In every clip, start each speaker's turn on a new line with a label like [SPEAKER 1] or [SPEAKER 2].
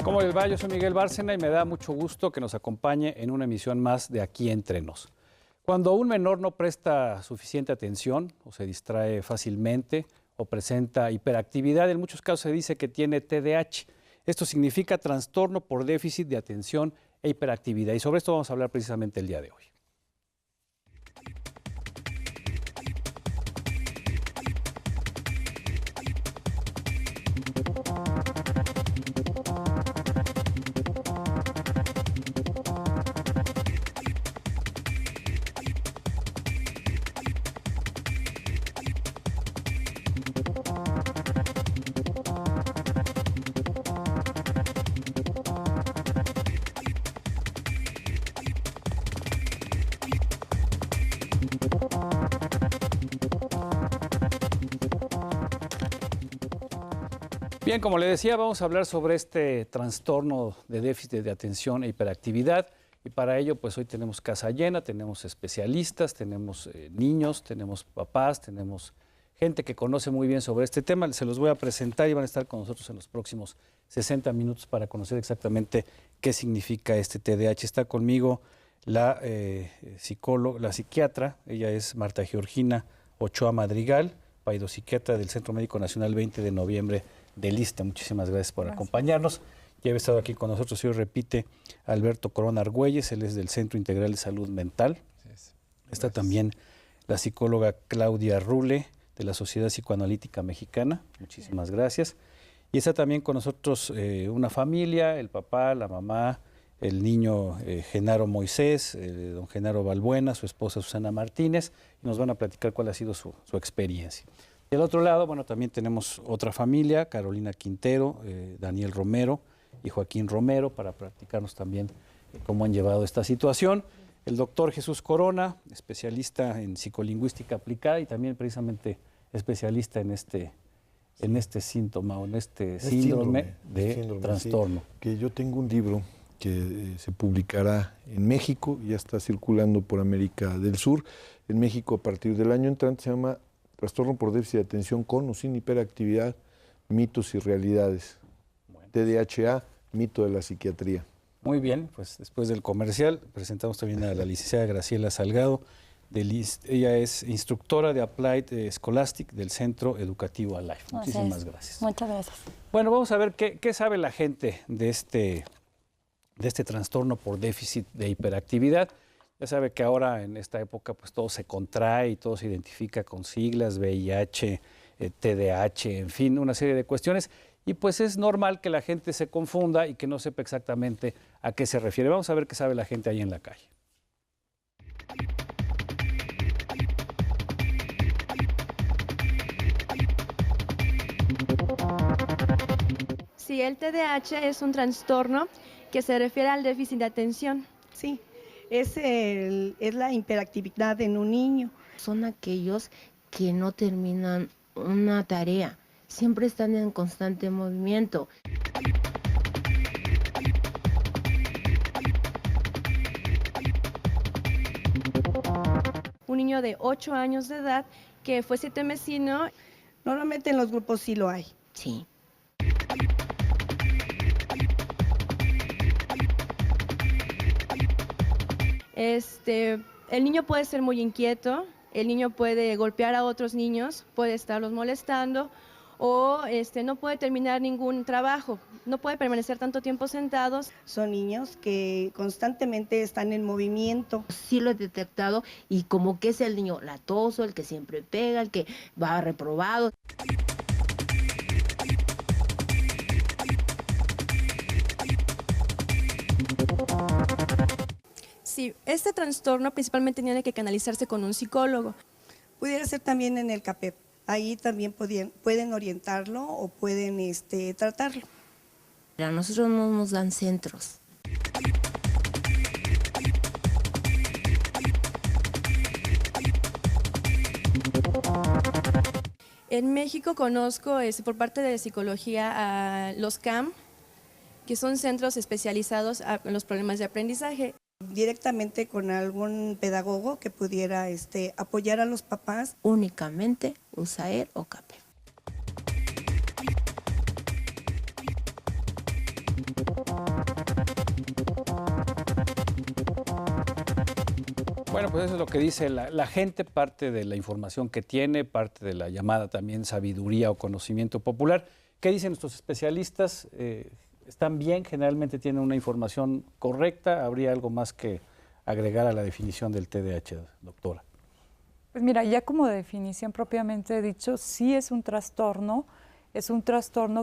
[SPEAKER 1] ¿Cómo les va? Yo soy Miguel Bárcena y me da mucho gusto que nos acompañe en una emisión más de Aquí Entre Nos. Cuando un menor no presta suficiente atención o se distrae fácilmente o presenta hiperactividad, en muchos casos se dice que tiene TDAH. Esto significa trastorno por déficit de atención e hiperactividad. Y sobre esto vamos a hablar precisamente el día de hoy. Bien, como le decía, vamos a hablar sobre este trastorno de déficit de atención e hiperactividad y para ello pues hoy tenemos casa llena, tenemos especialistas, tenemos niños, tenemos papás, tenemos gente que conoce muy bien sobre este tema. Se los voy a presentar y van a estar con nosotros en los próximos 60 minutos para conocer exactamente qué significa este TDAH. Está conmigo la psicóloga, la psiquiatra, ella es Marta Georgina Ochoa Madrigal, paidopsiquiatra del Centro Médico Nacional 20 de noviembre del ISSSTE. Muchísimas gracias por acompañarnos. Ya había estado aquí con nosotros y hoy repite Alberto Corona Argüelles, él es del Centro Integral de Salud Mental. Está también la psicóloga Claudia Rule, de la Sociedad Psicoanalítica Mexicana. Muchísimas gracias. Y está también con nosotros una familia, el papá, la mamá, el niño Genaro Moisés, don Genaro Balbuena, su esposa Susana Martínez, y nos van a platicar cuál ha sido su experiencia. Del otro lado, bueno, también tenemos otra familia, Carolina Quintero, Daniel Romero y Joaquín Romero, para platicarnos también cómo han llevado esta situación. El doctor Jesús Corona, especialista en psicolingüística aplicada y también precisamente especialista en este síntoma o en este síndrome de trastorno.
[SPEAKER 2] Sí, que yo tengo un libro que se publicará en México, ya está circulando por América del Sur. En México, a partir del año entrante, se llama Trastorno por déficit de atención con o sin hiperactividad, mitos y realidades. Bueno. TDAH, mito de la psiquiatría.
[SPEAKER 1] Muy bien, pues después del comercial presentamos también a la licenciada Graciela Salgado. Ella es instructora de Applied Scholastic del Centro Educativo Alive. Muchísimas gracias.
[SPEAKER 3] Muchas gracias.
[SPEAKER 1] Bueno, vamos a ver qué sabe la gente de este trastorno por déficit de hiperactividad. Ya sabe que ahora en esta época pues todo se contrae y todo se identifica con siglas, VIH, TDAH, en fin, una serie de cuestiones. Y pues es normal que la gente se confunda y que no sepa exactamente a qué se refiere. Vamos a ver qué sabe la gente ahí en la calle.
[SPEAKER 4] Sí, el TDAH es un trastorno que se refiere al déficit de atención.
[SPEAKER 5] Sí. Es la hiperactividad en un niño.
[SPEAKER 6] Son aquellos que no terminan una tarea, siempre están en constante movimiento.
[SPEAKER 4] Un niño de 8 años de edad que fue sitemesino.
[SPEAKER 5] Normalmente en los grupos sí lo hay.
[SPEAKER 6] Sí.
[SPEAKER 4] El niño puede ser muy inquieto, el niño puede golpear a otros niños, puede estarlos molestando o no puede terminar ningún trabajo, no puede permanecer tanto tiempo sentados.
[SPEAKER 5] Son niños que constantemente están en movimiento.
[SPEAKER 6] Sí lo he detectado y como que es el niño latoso, el que siempre pega, el que va reprobado.
[SPEAKER 4] Sí, este trastorno principalmente tiene que canalizarse con un psicólogo.
[SPEAKER 5] Pudiera ser también en el CAPEP. Ahí también pueden orientarlo o pueden tratarlo.
[SPEAKER 6] A nosotros no nos dan centros.
[SPEAKER 4] En México conozco por parte de psicología a los CAM, que son centros especializados en los problemas de aprendizaje.
[SPEAKER 5] Directamente con algún pedagogo que pudiera apoyar a los papás.
[SPEAKER 6] Únicamente USAER o CAPEP.
[SPEAKER 1] Bueno, pues eso es lo que dice la gente, parte de la información que tiene, parte de la llamada también sabiduría o conocimiento popular. ¿Qué dicen nuestros especialistas? ¿Están bien? ¿Generalmente tienen una información correcta? ¿Habría algo más que agregar a la definición del TDAH, doctora?
[SPEAKER 3] Pues mira, ya como definición propiamente dicho, sí es un trastorno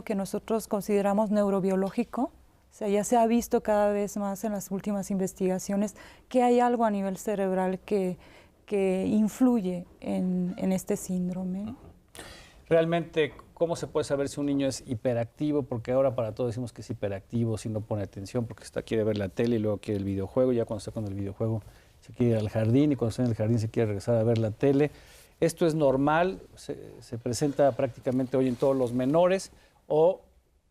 [SPEAKER 3] que nosotros consideramos neurobiológico. O sea, ya se ha visto cada vez más en las últimas investigaciones que hay algo a nivel cerebral que influye en este síndrome.
[SPEAKER 1] Realmente, ¿cómo se puede saber si un niño es hiperactivo? Porque ahora para todos decimos que es hiperactivo si no pone atención, porque quiere ver la tele y luego quiere el videojuego. Ya cuando está con el videojuego se quiere ir al jardín y cuando está en el jardín se quiere regresar a ver la tele. ¿Esto es normal? ¿Se presenta prácticamente hoy en todos los menores o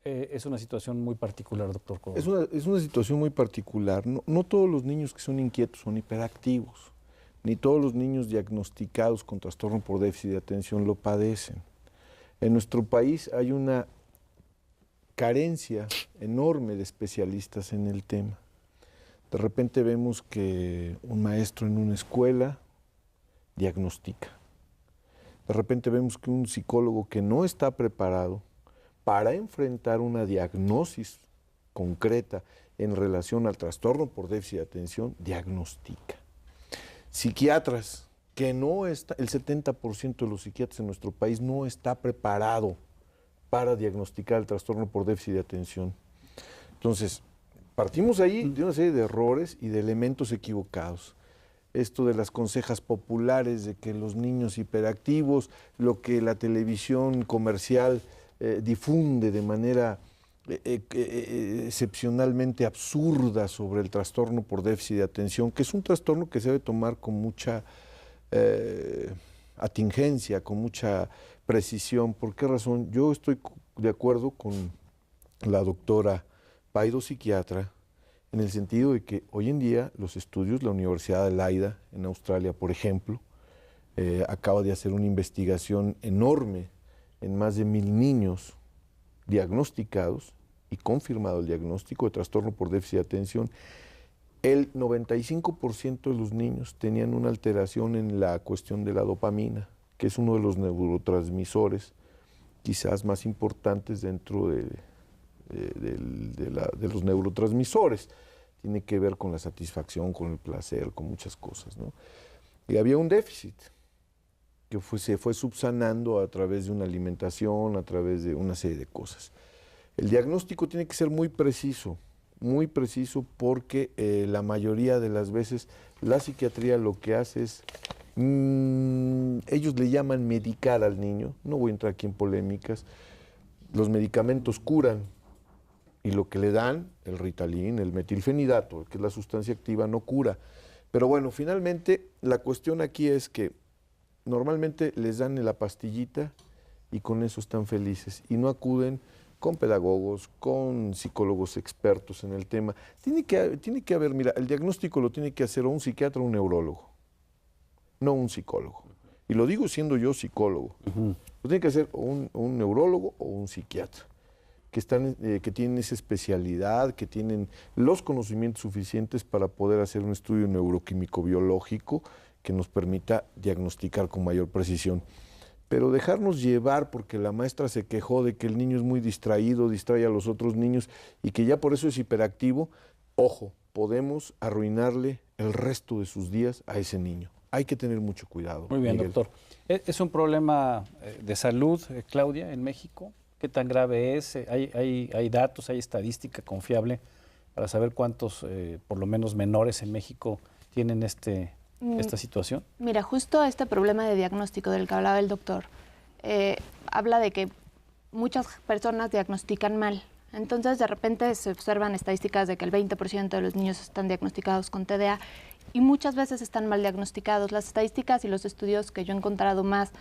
[SPEAKER 1] es una situación muy particular, doctor Córdoba?
[SPEAKER 2] Es una situación muy particular. No todos los niños que son inquietos son hiperactivos, ni todos los niños diagnosticados con trastorno por déficit de atención lo padecen. En nuestro país hay una carencia enorme de especialistas en el tema. De repente vemos que un maestro en una escuela diagnostica. De repente vemos que un psicólogo que no está preparado para enfrentar una diagnosis concreta en relación al trastorno por déficit de atención, diagnostica. Psiquiatras, que no está, el 70% de los psiquiatras en nuestro país no está preparado para diagnosticar el trastorno por déficit de atención. Entonces, partimos ahí de una serie de errores y de elementos equivocados. Esto de las consejas populares, de que los niños hiperactivos, lo que la televisión comercial difunde de manera excepcionalmente absurda sobre el trastorno por déficit de atención, que es un trastorno que se debe tomar con mucha atingencia, con mucha precisión. ¿Por qué razón? Yo estoy de acuerdo con la doctora Paido, psiquiatra, en el sentido de que hoy en día los estudios, la Universidad de Leiden en Australia, por ejemplo, acaba de hacer una investigación enorme en más de 1000 niños diagnosticados y confirmado el diagnóstico de trastorno por déficit de atención. El 95% de los niños tenían una alteración en la cuestión de la dopamina, que es uno de los neurotransmisores quizás más importantes dentro de los neurotransmisores. Tiene que ver con la satisfacción, con el placer, con muchas cosas, ¿no? Y había un déficit que se fue subsanando a través de una alimentación, a través de una serie de cosas. El diagnóstico tiene que ser muy preciso porque la mayoría de las veces la psiquiatría lo que hace es, ellos le llaman medicar al niño, no voy a entrar aquí en polémicas, los medicamentos curan y lo que le dan, el Ritalin, el metilfenidato, que es la sustancia activa, no cura. Pero bueno, finalmente la cuestión aquí es que normalmente les dan la pastillita y con eso están felices y no acuden con pedagogos, con psicólogos expertos en el tema. Tiene que haber, mira, el diagnóstico lo tiene que hacer o un psiquiatra o un neurólogo, no un psicólogo. Y lo digo siendo yo psicólogo. Lo tiene que hacer o un neurólogo o un psiquiatra, que tienen esa especialidad, que tienen los conocimientos suficientes para poder hacer un estudio neuroquímico-biológico que nos permita diagnosticar con mayor precisión. Pero dejarnos llevar porque la maestra se quejó de que el niño es muy distraído, distrae a los otros niños y que ya por eso es hiperactivo, ojo, podemos arruinarle el resto de sus días a ese niño. Hay que tener mucho cuidado.
[SPEAKER 1] Muy bien,
[SPEAKER 2] Miguel.
[SPEAKER 1] doctor. ¿Es un problema de salud, Claudia, en México? ¿Qué tan grave es? ¿Hay datos, hay estadística confiable para saber cuántos, por lo menos menores en México, tienen esta situación?
[SPEAKER 7] Mira, justo este problema de diagnóstico del que hablaba el doctor, habla de que muchas personas diagnostican mal. Entonces, de repente se observan estadísticas de que el 20% de los niños están diagnosticados con TDA y muchas veces están mal diagnosticados. Las estadísticas y los estudios que yo he encontrado más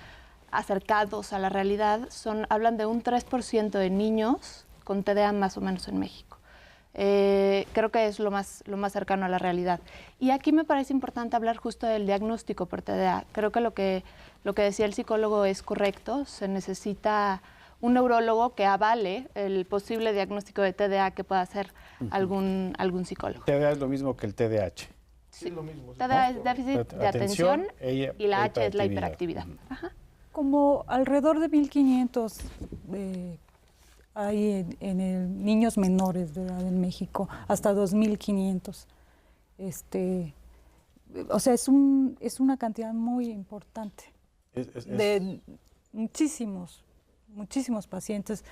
[SPEAKER 7] acercados a la realidad hablan de un 3% de niños con TDA más o menos en México. Creo que es lo más cercano a la realidad. Y aquí me parece importante hablar justo del diagnóstico por TDA. Creo que lo que decía el psicólogo es correcto. Se necesita un neurólogo que avale el posible diagnóstico de TDA que pueda hacer algún psicólogo.
[SPEAKER 1] TDA es lo mismo que el TDAH.
[SPEAKER 7] Sí,
[SPEAKER 2] es lo mismo.
[SPEAKER 7] TDA es déficit de atención y la H es la hiperactividad. Ajá.
[SPEAKER 3] Como alrededor de 1.500 hay en niños menores de edad en México, hasta 2.500. O sea, es una cantidad muy importante de muchísimos pacientes.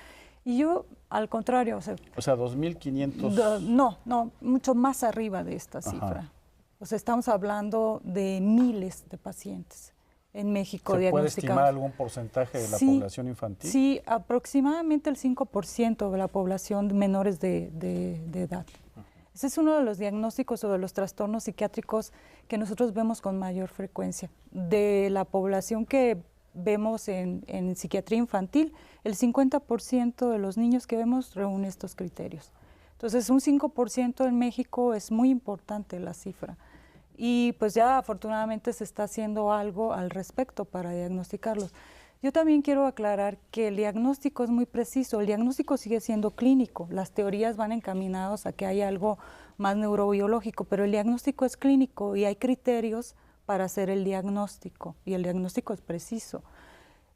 [SPEAKER 3] Y yo, al contrario,
[SPEAKER 1] O sea, 2.500...
[SPEAKER 3] no, mucho más arriba de esta cifra. O sea, estamos hablando de miles de pacientes en México
[SPEAKER 1] ¿Se puede
[SPEAKER 3] diagnosticados.
[SPEAKER 1] estimar algún porcentaje de la población infantil?
[SPEAKER 3] Sí, aproximadamente el 5% de la población de menores de edad. Ese es uno de los diagnósticos o de los trastornos psiquiátricos que nosotros vemos con mayor frecuencia. De la población que vemos en psiquiatría infantil, el 50% de los niños que vemos reúne estos criterios. Entonces, un 5% en México es muy importante la cifra. Y pues ya afortunadamente se está haciendo algo al respecto para diagnosticarlos. Yo también quiero aclarar que el diagnóstico es muy preciso, el diagnóstico sigue siendo clínico, las teorías van encaminadas a que haya algo más neurobiológico, pero el diagnóstico es clínico y hay criterios para hacer el diagnóstico y el diagnóstico es preciso.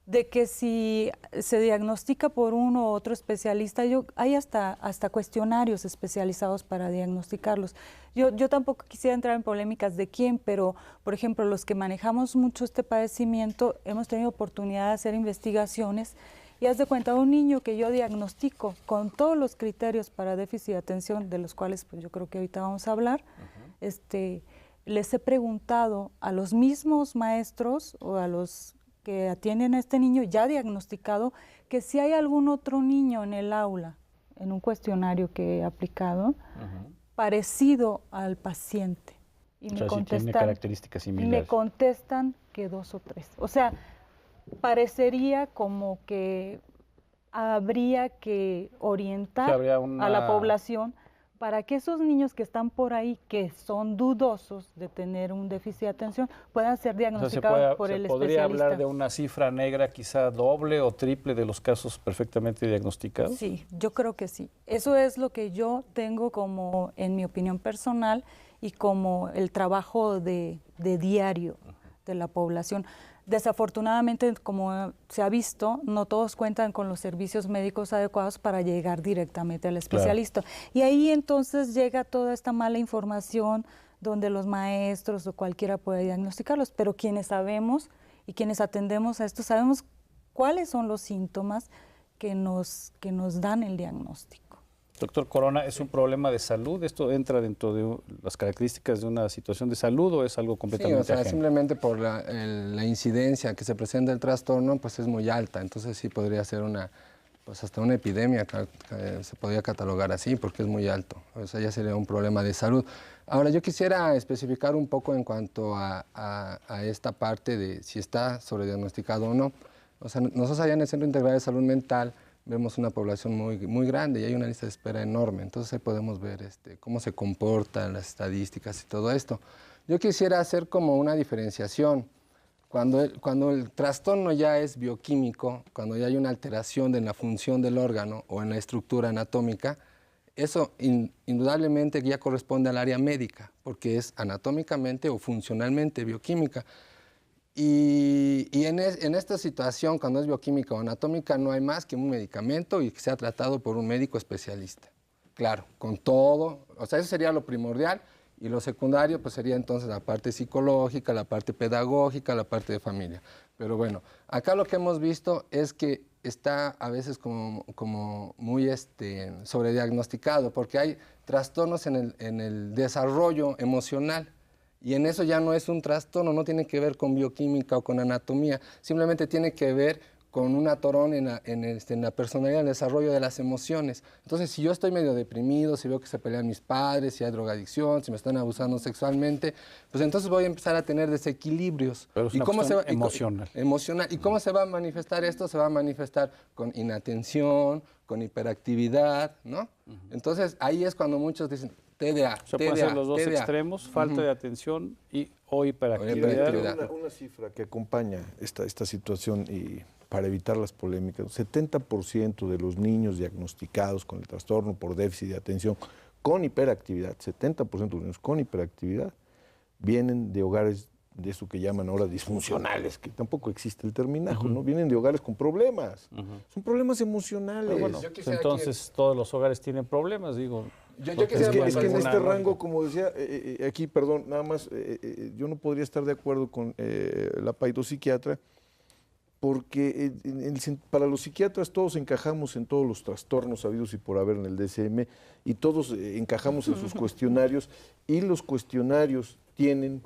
[SPEAKER 3] De que si se diagnostica por uno u otro especialista, hay hasta cuestionarios especializados para diagnosticarlos. Yo tampoco quisiera entrar en polémicas de quién, pero, por ejemplo, los que manejamos mucho este padecimiento, hemos tenido oportunidad de hacer investigaciones y haz de cuenta, un niño que yo diagnostico con todos los criterios para déficit de atención, de los cuales pues yo creo que ahorita vamos a hablar, les he preguntado a los mismos maestros o a los que atienden a este niño ya diagnosticado, que si hay algún otro niño en el aula, en un cuestionario que he aplicado, parecido al paciente. Y me contestan,
[SPEAKER 1] si tiene características similares.
[SPEAKER 3] Me contestan que 2 o 3. O sea, parecería como que habría que orientar a la población para que esos niños que están por ahí, que son dudosos de tener un déficit de atención, puedan ser diagnosticados por el especialista.
[SPEAKER 1] ¿Se podría hablar de una cifra negra quizá doble o triple de los casos perfectamente diagnosticados?
[SPEAKER 3] Sí, yo creo que sí. Eso es lo que yo tengo como, en mi opinión personal, y como el trabajo de diario de la población. Desafortunadamente, como se ha visto, no todos cuentan con los servicios médicos adecuados para llegar directamente al especialista. Claro. Y ahí entonces llega toda esta mala información donde los maestros o cualquiera puede diagnosticarlos, pero quienes sabemos y quienes atendemos a esto sabemos cuáles son los síntomas que nos dan el diagnóstico.
[SPEAKER 1] Doctor Corona, ¿es un problema de salud? ¿Esto entra dentro de las características de una situación de salud o es algo completamente ajeno?
[SPEAKER 8] Simplemente por la incidencia que se presenta el trastorno, pues es muy alta. Entonces sí podría ser hasta una epidemia que se podría catalogar así, porque es muy alto. O sea, ya sería un problema de salud. Ahora, yo quisiera especificar un poco en cuanto a esta parte de si está sobrediagnosticado o no. O sea, nosotros allá en el Centro Integral de Salud Mental vemos una población muy grande y hay una lista de espera enorme. Entonces ahí podemos ver cómo se comportan las estadísticas y todo esto. Yo quisiera hacer como una diferenciación. Cuando el trastorno ya es bioquímico, cuando ya hay una alteración en la función del órgano o en la estructura anatómica, eso indudablemente ya corresponde al área médica, porque es anatómicamente o funcionalmente bioquímica. Y en esta situación, cuando es bioquímica o anatómica, no hay más que un medicamento y que sea tratado por un médico especialista. Claro, con todo, o sea, eso sería lo primordial, y lo secundario pues sería entonces la parte psicológica, la parte pedagógica, la parte de familia. Pero bueno, acá lo que hemos visto es que está a veces como muy sobrediagnosticado, porque hay trastornos en el desarrollo emocional. Y en eso ya no es un trastorno, no tiene que ver con bioquímica o con anatomía, simplemente tiene que ver con un atorón en la personalidad, en el desarrollo de las emociones. Entonces, si yo estoy medio deprimido, si veo que se pelean mis padres, si hay drogadicción, si me están abusando sexualmente, pues entonces voy a empezar a tener desequilibrios.
[SPEAKER 1] Pero es una cuestión emocional.
[SPEAKER 8] Emocional. ¿Y cómo se va a manifestar esto? Se va a manifestar con inatención, con hiperactividad, ¿no? Entonces, ahí es cuando muchos dicen, TDA,
[SPEAKER 1] o sea, pueden ser los dos extremos, falta de atención o hiperactividad.
[SPEAKER 2] Una cifra que acompaña esta situación y para evitar las polémicas, 70% de los niños diagnosticados con el trastorno por déficit de atención con hiperactividad, 70% de los niños con hiperactividad, vienen de hogares de eso que llaman ahora disfuncionales, que tampoco existe el terminajo, ¿no? Vienen de hogares con problemas, son problemas emocionales.
[SPEAKER 1] Pero bueno, entonces todos los hogares tienen problemas, digo.
[SPEAKER 2] Es que en este rango, como decía, aquí, perdón, nada más, yo no podría estar de acuerdo con la paidopsiquiatra, porque para los psiquiatras todos encajamos en todos los trastornos habidos y por haber en el DSM, y todos encajamos en sus cuestionarios, y los cuestionarios tienen,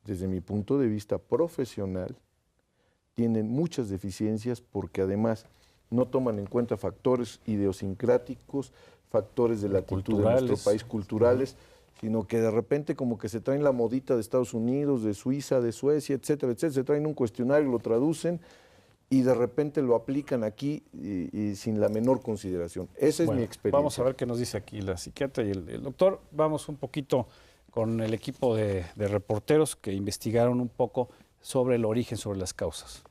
[SPEAKER 2] desde mi punto de vista profesional, tienen muchas deficiencias porque además no toman en cuenta factores idiosincráticos, factores de la actitud de nuestro país, culturales, sino que de repente como que se traen la modita de Estados Unidos, de Suiza, de Suecia, etcétera, etcétera, se traen un cuestionario, lo traducen y de repente lo aplican aquí y sin la menor consideración. Esa es mi experiencia.
[SPEAKER 1] Vamos a ver qué nos dice aquí la psiquiatra y el doctor. Vamos un poquito con el equipo de reporteros que investigaron un poco sobre el origen, sobre las causas.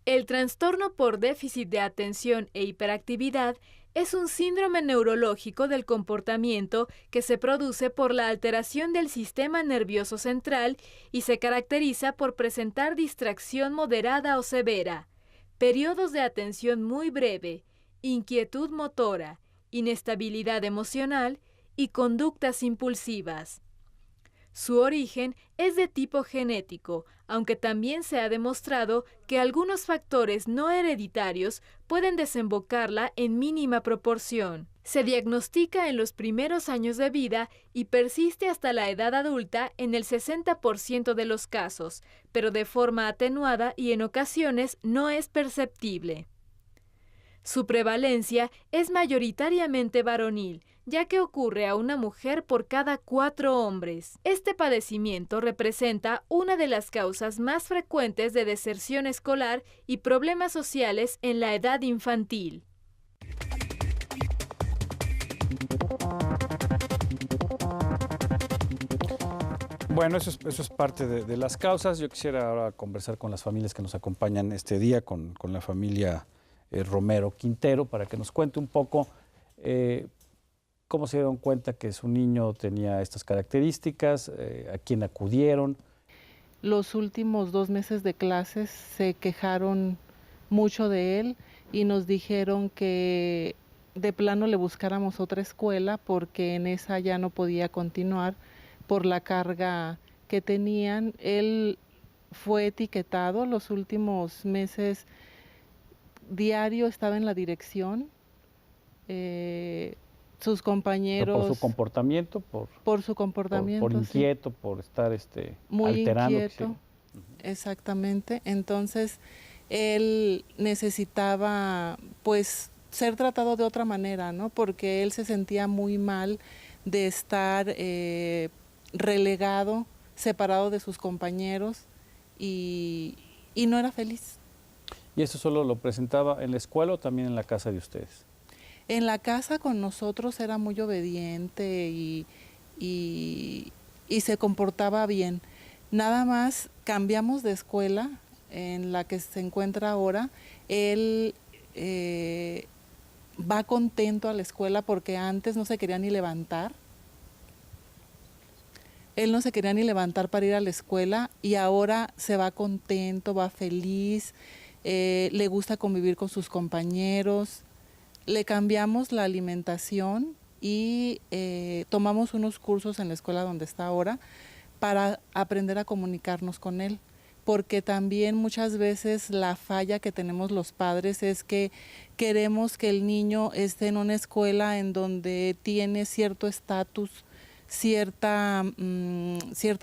[SPEAKER 9] El trastorno por déficit de atención e hiperactividad es un síndrome neurológico del comportamiento que se produce por la alteración del sistema nervioso central y se caracteriza por presentar distracción moderada o severa, periodos de atención muy breve, inquietud motora, inestabilidad emocional y conductas impulsivas. Su origen es de tipo genético, aunque también se ha demostrado que algunos factores no hereditarios pueden desembocarla en mínima proporción. Se diagnostica en los primeros años de vida y persiste hasta la edad adulta en el 60% de los casos, pero de forma atenuada y en ocasiones no es perceptible. Su prevalencia es mayoritariamente varonil, ya que ocurre a una mujer por cada 4 hombres. Este padecimiento representa una de las causas más frecuentes de deserción escolar y problemas sociales en la edad infantil.
[SPEAKER 1] Bueno, eso es parte de las causas. Yo quisiera ahora conversar con las familias que nos acompañan este día, con la familia Romero Quintero, para que nos cuente un poco cómo se dieron cuenta que su niño tenía estas características, a quién acudieron.
[SPEAKER 10] Los últimos 2 meses de clases se quejaron mucho de él y nos dijeron que de plano le buscáramos otra escuela porque en esa ya no podía continuar por la carga que tenían. Él fue etiquetado los últimos meses, diario estaba en la dirección. Sus compañeros...
[SPEAKER 1] ¿Pero por su comportamiento?
[SPEAKER 10] Por su comportamiento,
[SPEAKER 1] por inquieto, sí. Por estar
[SPEAKER 10] muy
[SPEAKER 1] alterando.
[SPEAKER 10] Inquieto, sí. Exactamente. Entonces, él necesitaba, pues, ser tratado de otra manera, ¿no? Porque él se sentía muy mal de estar relegado, separado de sus compañeros y no era feliz.
[SPEAKER 1] ¿Y eso solo lo presentaba en la escuela o también en la casa de ustedes?
[SPEAKER 10] En la casa con nosotros era muy obediente y se comportaba bien. Nada más cambiamos de escuela en la que se encuentra ahora. Él va contento a la escuela porque antes no se quería ni levantar. Él no se quería ni levantar para ir a la escuela y ahora se va contento, va feliz, le gusta convivir con sus compañeros. Le cambiamos la alimentación y tomamos unos cursos en la escuela donde está ahora para aprender a comunicarnos con él, porque también muchas veces la falla que tenemos los padres es que queremos que el niño esté en una escuela en donde tiene cierto estatus, cierta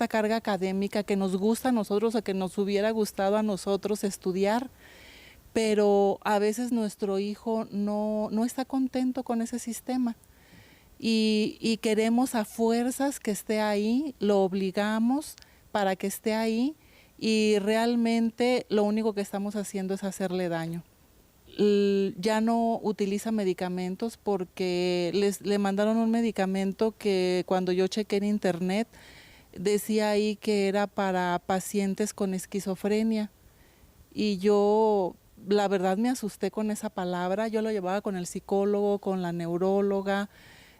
[SPEAKER 10] carga académica que nos gusta a nosotros o que nos hubiera gustado a nosotros estudiar. Pero a veces nuestro hijo no está contento con ese sistema y queremos a fuerzas que esté ahí, lo obligamos para que esté ahí y realmente lo único que estamos haciendo es hacerle daño. Ya no utiliza medicamentos porque le mandaron un medicamento que cuando yo chequé en internet decía ahí que era para pacientes con esquizofrenia y yo... La verdad me asusté con esa palabra, yo lo llevaba con el psicólogo, con la neuróloga,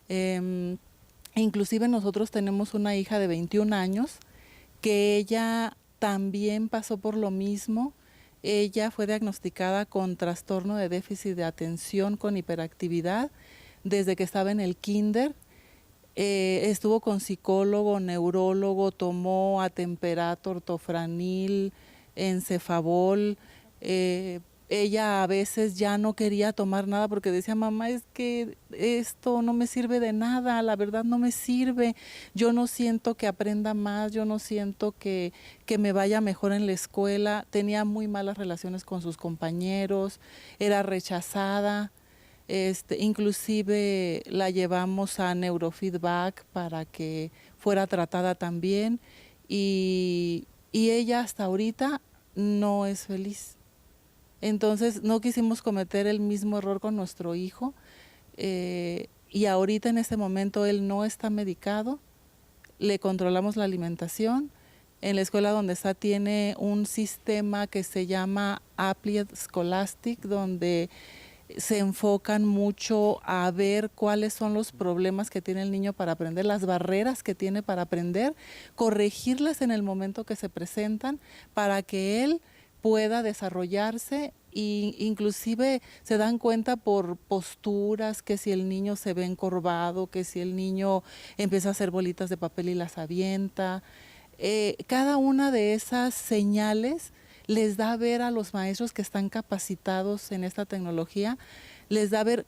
[SPEAKER 10] Inclusive nosotros tenemos una hija de 21 años que ella también pasó por lo mismo. Ella fue diagnosticada con trastorno de déficit de atención con hiperactividad desde que estaba en el kinder. Estuvo con psicólogo, neurólogo, tomó atemperato, ortofranil, encefabol. Ella a veces ya no quería tomar nada porque decía, mamá, es que esto no me sirve de nada, la verdad no me sirve, yo no siento que aprenda más, yo no siento que me vaya mejor en la escuela. Tenía muy malas relaciones con sus compañeros, era rechazada, inclusive la llevamos a neurofeedback para que fuera tratada también y ella hasta ahorita no es feliz. Entonces no quisimos cometer el mismo error con nuestro hijo y ahorita en este momento él no está medicado, le controlamos la alimentación. En la escuela donde está tiene un sistema que se llama Applied Scholastic, donde se enfocan mucho a ver cuáles son los problemas que tiene el niño para aprender, las barreras que tiene para aprender, corregirlas en el momento que se presentan para que él pueda desarrollarse e inclusive se dan cuenta por posturas, que si el niño se ve encorvado, que si el niño empieza a hacer bolitas de papel y las avienta. Cada una de esas señales les da a ver a los maestros que están capacitados en esta tecnología, les da a ver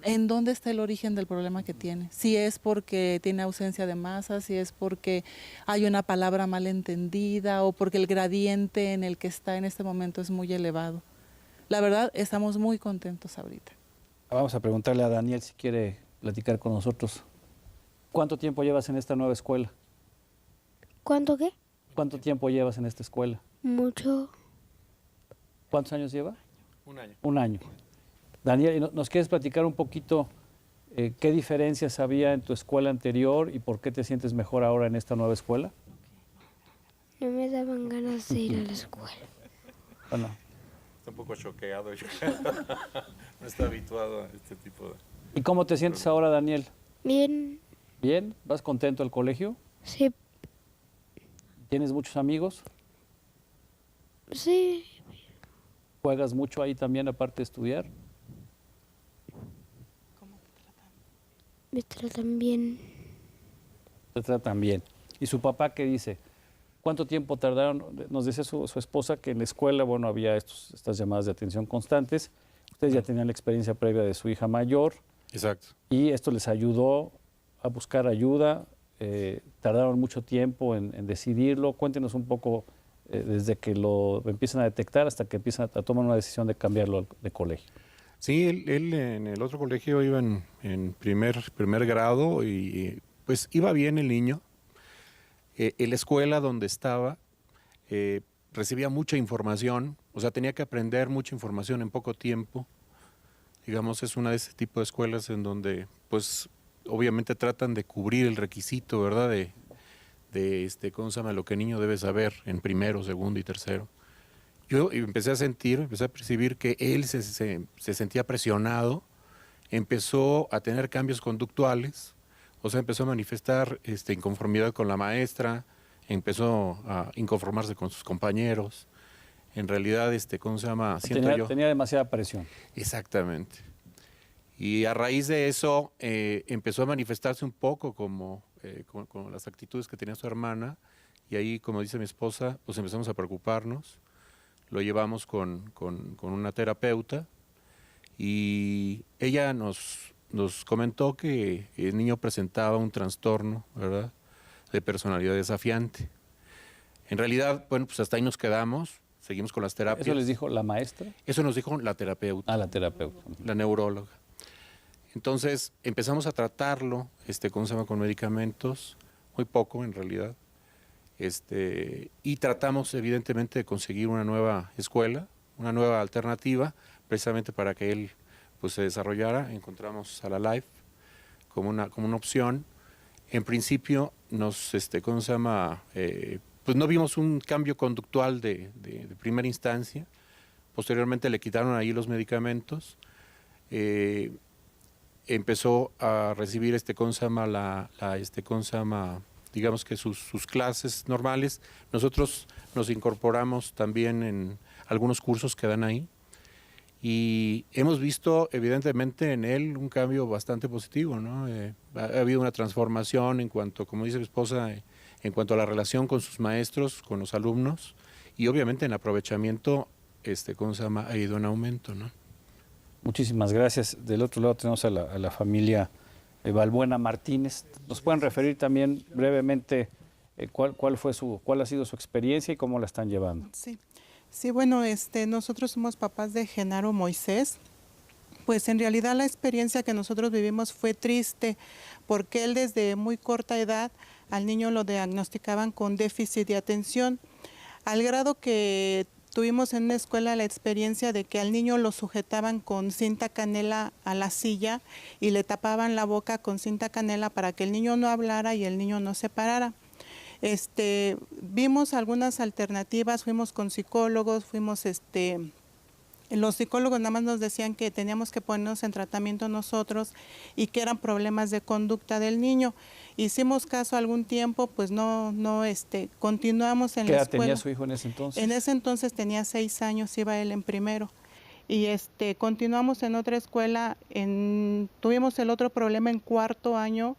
[SPEAKER 10] en dónde está el origen del problema que tiene. Si es porque tiene ausencia de masa, si es porque hay una palabra mal entendida o porque el gradiente en el que está en este momento es muy elevado. La verdad, estamos muy contentos ahorita.
[SPEAKER 1] Vamos a preguntarle a Daniel si quiere platicar con nosotros. ¿Cuánto tiempo llevas en esta nueva escuela?
[SPEAKER 11] ¿Cuánto qué?
[SPEAKER 1] ¿Cuánto tiempo llevas en esta escuela?
[SPEAKER 11] Mucho.
[SPEAKER 1] ¿Cuántos años lleva?
[SPEAKER 12] Un año.
[SPEAKER 1] Un año. Daniel, ¿nos quieres platicar un poquito qué diferencias había en tu escuela anterior y por qué te sientes mejor ahora en esta nueva escuela?
[SPEAKER 11] No me daban ganas de ir a la escuela.
[SPEAKER 1] Bueno.
[SPEAKER 12] Está un poco choqueado. No está habituado a este tipo de...
[SPEAKER 1] ¿Y cómo te sientes ahora, Daniel?
[SPEAKER 11] Bien.
[SPEAKER 1] ¿Bien? ¿Vas contento al colegio?
[SPEAKER 11] Sí.
[SPEAKER 1] ¿Tienes muchos amigos?
[SPEAKER 11] Sí.
[SPEAKER 1] ¿Juegas mucho ahí también aparte de estudiar?
[SPEAKER 11] Me tratan bien.
[SPEAKER 1] Te tratan bien. ¿Y su papá qué dice? ¿Cuánto tiempo tardaron? Nos decía su esposa que en la escuela, bueno, había estas llamadas de atención constantes. Ustedes ya tenían la experiencia previa de su hija mayor.
[SPEAKER 12] Exacto.
[SPEAKER 1] Y esto les ayudó a buscar ayuda. Tardaron mucho tiempo en decidirlo. Cuéntenos un poco desde que lo empiezan a detectar hasta que empiezan a tomar una decisión de cambiarlo de colegio.
[SPEAKER 12] Sí, él en el otro colegio iba en primer grado y pues iba bien el niño. En la escuela donde estaba recibía mucha información, o sea, tenía que aprender mucha información en poco tiempo. Digamos, es una de ese tipo de escuelas en donde, pues, obviamente tratan de cubrir el requisito, ¿verdad? De ¿cómo se llama? Lo que el niño debe saber en primero, segundo y tercero. Yo empecé a percibir que él se sentía presionado, empezó a tener cambios conductuales, o sea, empezó a manifestar inconformidad con la maestra, empezó a inconformarse con sus compañeros. En realidad, ¿cómo se llama?
[SPEAKER 1] Tenía demasiada presión.
[SPEAKER 12] Exactamente. Y a raíz de eso empezó a manifestarse un poco con las actitudes que tenía su hermana, y ahí, como dice mi esposa, pues empezamos a preocuparnos. Lo llevamos con una terapeuta y ella nos comentó que el niño presentaba un trastorno, ¿verdad?, de personalidad desafiante. En realidad, bueno, pues hasta ahí nos quedamos, seguimos con las terapias.
[SPEAKER 1] ¿Eso les dijo la maestra?
[SPEAKER 12] Eso nos dijo la terapeuta.
[SPEAKER 1] Ah, la terapeuta.
[SPEAKER 12] La neuróloga. Entonces empezamos a tratarlo, ¿cómo se llama?, con medicamentos, muy poco en realidad. Y tratamos evidentemente de conseguir una nueva escuela, una nueva alternativa, precisamente para que él pues se desarrollara. Encontramos a la Life como una opción. En principio nos, ¿cómo se llama? Pues no vimos un cambio conductual de primera instancia. Posteriormente le quitaron ahí los medicamentos. empezó a recibir digamos que sus clases normales. Nosotros nos incorporamos también en algunos cursos que dan ahí y hemos visto evidentemente en él un cambio bastante positivo, ¿no? Ha habido una transformación en cuanto, como dice mi esposa, en cuanto a la relación con sus maestros, con los alumnos, y obviamente en aprovechamiento ha ido en aumento, ¿no?
[SPEAKER 1] Muchísimas gracias. Del otro lado tenemos a la familia Balbuena Martínez. ¿Nos pueden referir también brevemente cuál ha sido su experiencia y cómo la están llevando?
[SPEAKER 13] Sí, bueno, nosotros somos papás de Genaro Moisés. Pues en realidad la experiencia que nosotros vivimos fue triste, porque él desde muy corta edad al niño lo diagnosticaban con déficit de atención, al grado que tuvimos en una escuela la experiencia de que al niño lo sujetaban con cinta canela a la silla y le tapaban la boca con cinta canela para que el niño no hablara y el niño no se parara. Vimos algunas alternativas, fuimos con psicólogos, los psicólogos nada más nos decían que teníamos que ponernos en tratamiento nosotros y que eran problemas de conducta del niño. Hicimos caso algún tiempo, pues continuamos en la escuela.
[SPEAKER 1] ¿Qué edad tenía su hijo en ese entonces?
[SPEAKER 13] En ese entonces tenía 6 años, iba él en primero. Y continuamos en otra escuela, tuvimos el otro problema en cuarto año,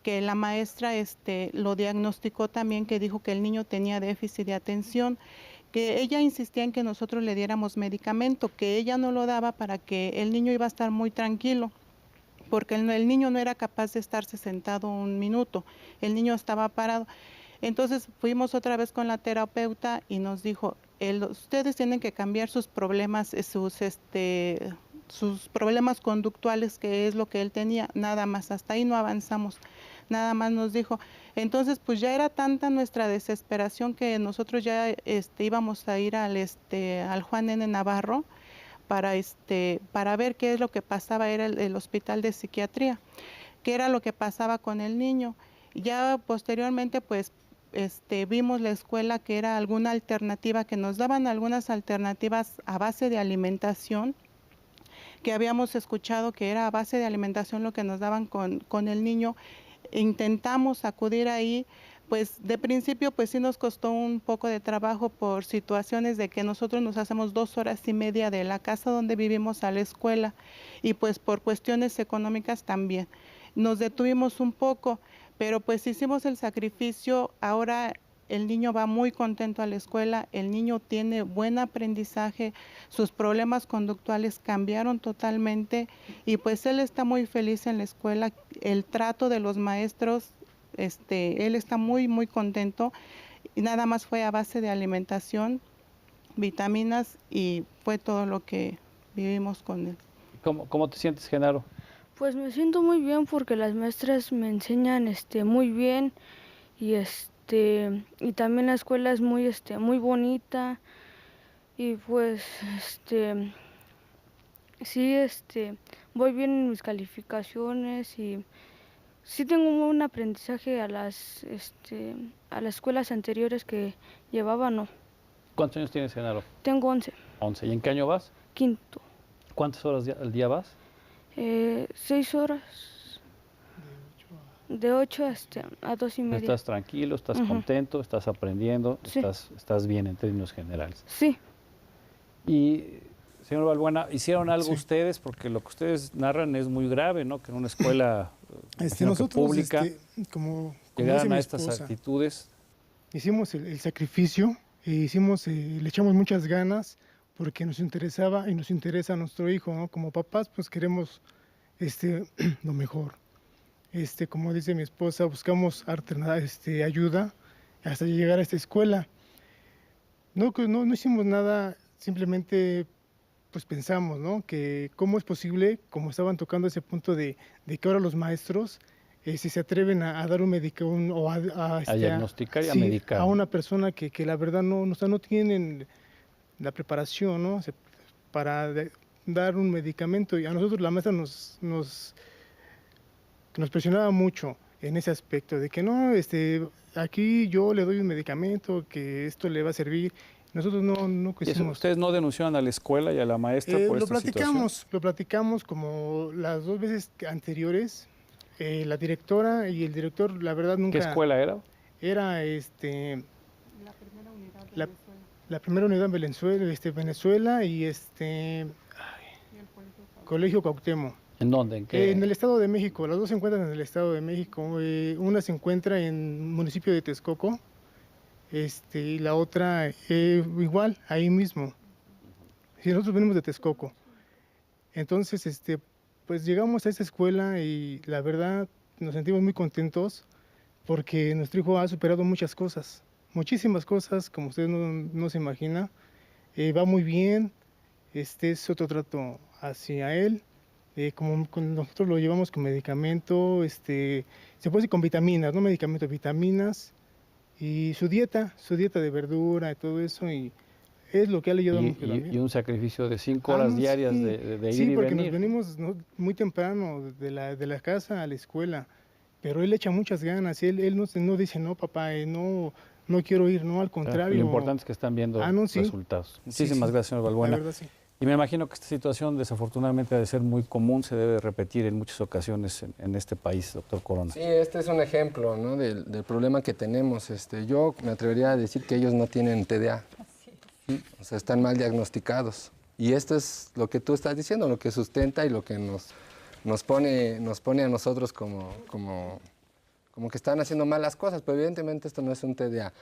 [SPEAKER 13] que la maestra lo diagnosticó también, que dijo que el niño tenía déficit de atención, que ella insistía en que nosotros le diéramos medicamento, que ella no lo daba para que el niño iba a estar muy tranquilo, porque el niño no era capaz de estarse sentado un minuto, el niño estaba parado. Entonces fuimos otra vez con la terapeuta y nos dijo, ustedes tienen que cambiar sus problemas, sus problemas conductuales, que es lo que él tenía, nada más, hasta ahí no avanzamos. Nada más nos dijo. Entonces, pues ya era tanta nuestra desesperación que nosotros ya íbamos a ir al Juan N. Navarro para ver qué es lo que pasaba, era el hospital de psiquiatría, qué era lo que pasaba con el niño. Ya posteriormente, pues, vimos la escuela que era alguna alternativa, que nos daban algunas alternativas a base de alimentación, que habíamos escuchado que era a base de alimentación lo que nos daban con el niño. Intentamos acudir ahí, pues de principio pues sí nos costó un poco de trabajo por situaciones de que nosotros nos hacemos 2 horas y media de la casa donde vivimos a la escuela y pues por cuestiones económicas también. Nos detuvimos un poco, pero pues hicimos el sacrificio. Ahora el niño va muy contento a la escuela, el niño tiene buen aprendizaje, sus problemas conductuales cambiaron totalmente y pues él está muy feliz en la escuela. El trato de los maestros, él está muy, muy contento y nada más fue a base de alimentación, vitaminas y fue todo lo que vivimos con él.
[SPEAKER 1] ¿Cómo te sientes, Genaro?
[SPEAKER 11] Pues me siento muy bien porque las maestras me enseñan muy bien y y también la escuela es muy bonita y pues sí voy bien en mis calificaciones y sí tengo un buen aprendizaje a las escuelas anteriores que llevaba, no.
[SPEAKER 1] ¿Cuántos años tienes, Genaro?
[SPEAKER 11] Tengo 11.
[SPEAKER 1] 11. ¿Y en qué año vas?
[SPEAKER 11] Quinto.
[SPEAKER 1] ¿Cuántas horas al día vas?
[SPEAKER 11] 6 horas. De 8 a 2 y media.
[SPEAKER 1] ¿Estás tranquilo, estás contento, estás aprendiendo,
[SPEAKER 11] sí,
[SPEAKER 1] estás bien en términos generales?
[SPEAKER 11] Sí.
[SPEAKER 1] Y, señor Balbuena, ¿hicieron algo ustedes? Porque lo que ustedes narran es muy grave, ¿no? Que en una escuela
[SPEAKER 14] nosotros,
[SPEAKER 1] pública
[SPEAKER 14] como
[SPEAKER 1] llegaran a estas actitudes.
[SPEAKER 14] Hicimos el sacrificio, le echamos muchas ganas porque nos interesaba y nos interesa a nuestro hijo, ¿no? Como papás, pues queremos lo mejor. Como dice mi esposa, buscamos ayuda hasta llegar a esta escuela. No hicimos nada, simplemente pues pensamos, ¿no? Que cómo es posible, como estaban tocando ese punto de que ahora los maestros si se atreven a dar un medicamento o a
[SPEAKER 1] diagnosticar y a medicar
[SPEAKER 14] a una persona que la verdad no tienen la preparación, ¿no? Para dar un medicamento. Y a nosotros la maestra nos presionaba mucho en ese aspecto de que no, aquí yo le doy un medicamento, que esto le va a servir. Nosotros no quisimos.
[SPEAKER 1] ¿Ustedes no denunciaron a la escuela y a la maestra por esta situación?
[SPEAKER 14] Lo platicamos como las 2 veces anteriores. La directora y el director, la verdad, nunca...
[SPEAKER 1] ¿Qué escuela era?
[SPEAKER 14] Era la primera unidad en Venezuela y Colegio Cuauhtémoc.
[SPEAKER 1] ¿En dónde? ¿En qué?
[SPEAKER 14] En el Estado de México. Las dos se encuentran en el Estado de México. Una se encuentra en el municipio de Texcoco y la otra igual, ahí mismo. Sí, nosotros venimos de Texcoco. Entonces, pues llegamos a esta escuela y la verdad nos sentimos muy contentos porque nuestro hijo ha superado muchas cosas, muchísimas cosas, como usted no se imagina. Va muy bien, es otro trato hacia él. Como nosotros lo llevamos con medicamento, se puede decir con vitaminas, no medicamentos, vitaminas, y su dieta de verdura y todo eso, y es lo que ha ayudado mucho también.
[SPEAKER 1] Y un sacrificio de 5 horas diarias
[SPEAKER 14] sí.
[SPEAKER 1] de ir y venir.
[SPEAKER 14] Sí, porque nos venimos muy temprano de la casa a la escuela, pero él echa muchas ganas, él no dice, no papá, no quiero ir, no, al contrario.
[SPEAKER 1] Lo importante es que están viendo resultados. Muchísimas gracias, señor Balbuena.
[SPEAKER 14] La verdad, sí.
[SPEAKER 1] Y me imagino que esta situación desafortunadamente ha de ser muy común, se debe repetir en muchas ocasiones en este país, doctor Corona.
[SPEAKER 8] Sí, este es un ejemplo, ¿no?, del problema que tenemos. Yo me atrevería a decir que ellos no tienen TDA, o sea, están mal diagnosticados. Y esto es lo que tú estás diciendo, lo que sustenta y lo que nos pone a nosotros como que están haciendo mal las cosas, pero evidentemente esto no es un TDA.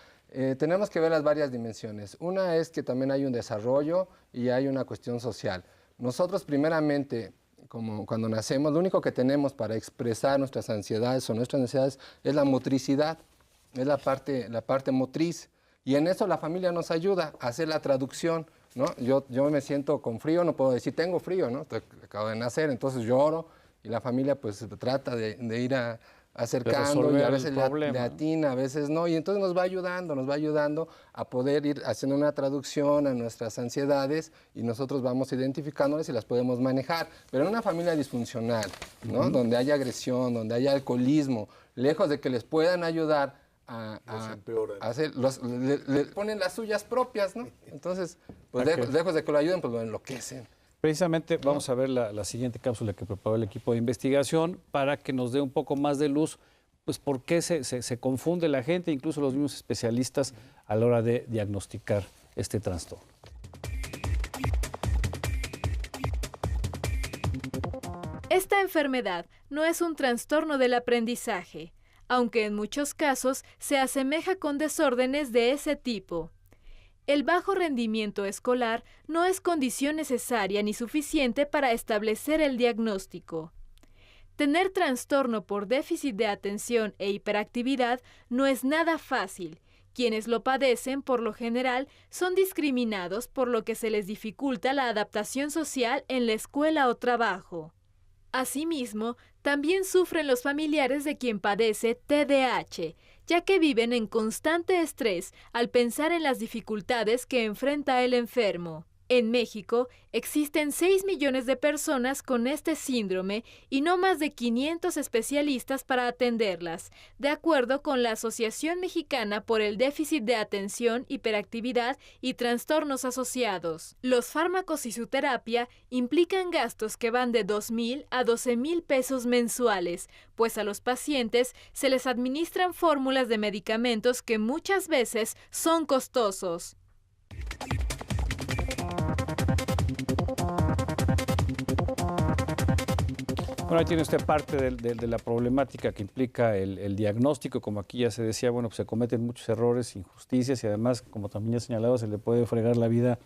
[SPEAKER 8] Tenemos que ver las varias dimensiones. Una es que también hay un desarrollo y hay una cuestión social. Nosotros primeramente, como cuando nacemos, lo único que tenemos para expresar nuestras ansiedades o nuestras necesidades es la motricidad, es la parte motriz. Y en eso la familia nos ayuda a hacer la traducción, ¿no? Yo me siento con frío, no puedo decir tengo frío, ¿no? Acabo de nacer, entonces lloro y la familia pues trata de ir acercando y a veces le atina, a veces no, y entonces nos va ayudando a poder ir haciendo una traducción a nuestras ansiedades y nosotros vamos identificándolas y las podemos manejar. Pero en una familia disfuncional, ¿no?, donde hay agresión, donde hay alcoholismo, lejos de que les puedan ayudar a hacer, le ponen las suyas propias, ¿no? Entonces, pues lejos de que lo ayuden, pues lo enloquecen.
[SPEAKER 1] Precisamente vamos a ver la siguiente cápsula que preparó el equipo de investigación para que nos dé un poco más de luz, pues por qué se confunde la gente, incluso los mismos especialistas, a la hora de diagnosticar este trastorno.
[SPEAKER 9] Esta enfermedad no es un trastorno del aprendizaje, aunque en muchos casos se asemeja con desórdenes de ese tipo. El bajo rendimiento escolar no es condición necesaria ni suficiente para establecer el diagnóstico. Tener trastorno por déficit de atención e hiperactividad no es nada fácil. Quienes lo padecen, por lo general, son discriminados, por lo que se les dificulta la adaptación social en la escuela o trabajo. Asimismo, también sufren los familiares de quien padece TDAH, ya que viven en constante estrés al pensar en las dificultades que enfrenta el enfermo. En México existen 6 millones de personas con este síndrome y no más de 500 especialistas para atenderlas, de acuerdo con la Asociación Mexicana por el Déficit de Atención, Hiperactividad y Trastornos Asociados. Los fármacos y su terapia implican gastos que van de 2,000 a 12,000 pesos mensuales, pues a los pacientes se les administran fórmulas de medicamentos que muchas veces son costosos.
[SPEAKER 1] Bueno, ahí tiene usted parte de la problemática que implica el diagnóstico. Como aquí ya se decía, bueno, pues se cometen muchos errores, injusticias y además, como también ya señalaba, se le puede fregar la vida,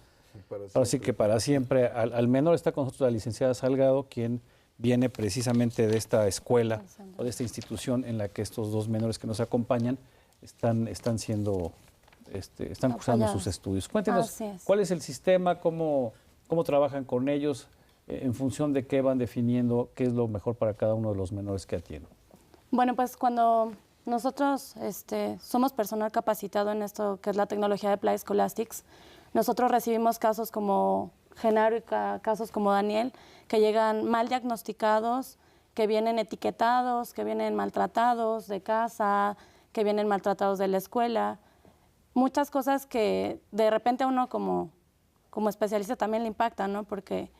[SPEAKER 1] así que para siempre. Al menor está con nosotros la licenciada Salgado, quien viene precisamente de esta escuela o de esta institución en la que estos 2 menores que nos acompañan están cursando sus estudios. Cuéntenos, ¿cuál es el sistema? ¿Cómo trabajan con ellos? ¿En función de qué van definiendo qué es lo mejor para cada uno de los menores que atienden?
[SPEAKER 15] Bueno, pues cuando nosotros somos personal capacitado en esto que es la tecnología de Applied Scholastics, nosotros recibimos casos como Genaro y casos como Daniel, que llegan mal diagnosticados, que vienen etiquetados, que vienen maltratados de casa, que vienen maltratados de la escuela. muchas cosas que de repente a uno como especialista también le impactan, ¿no? Porque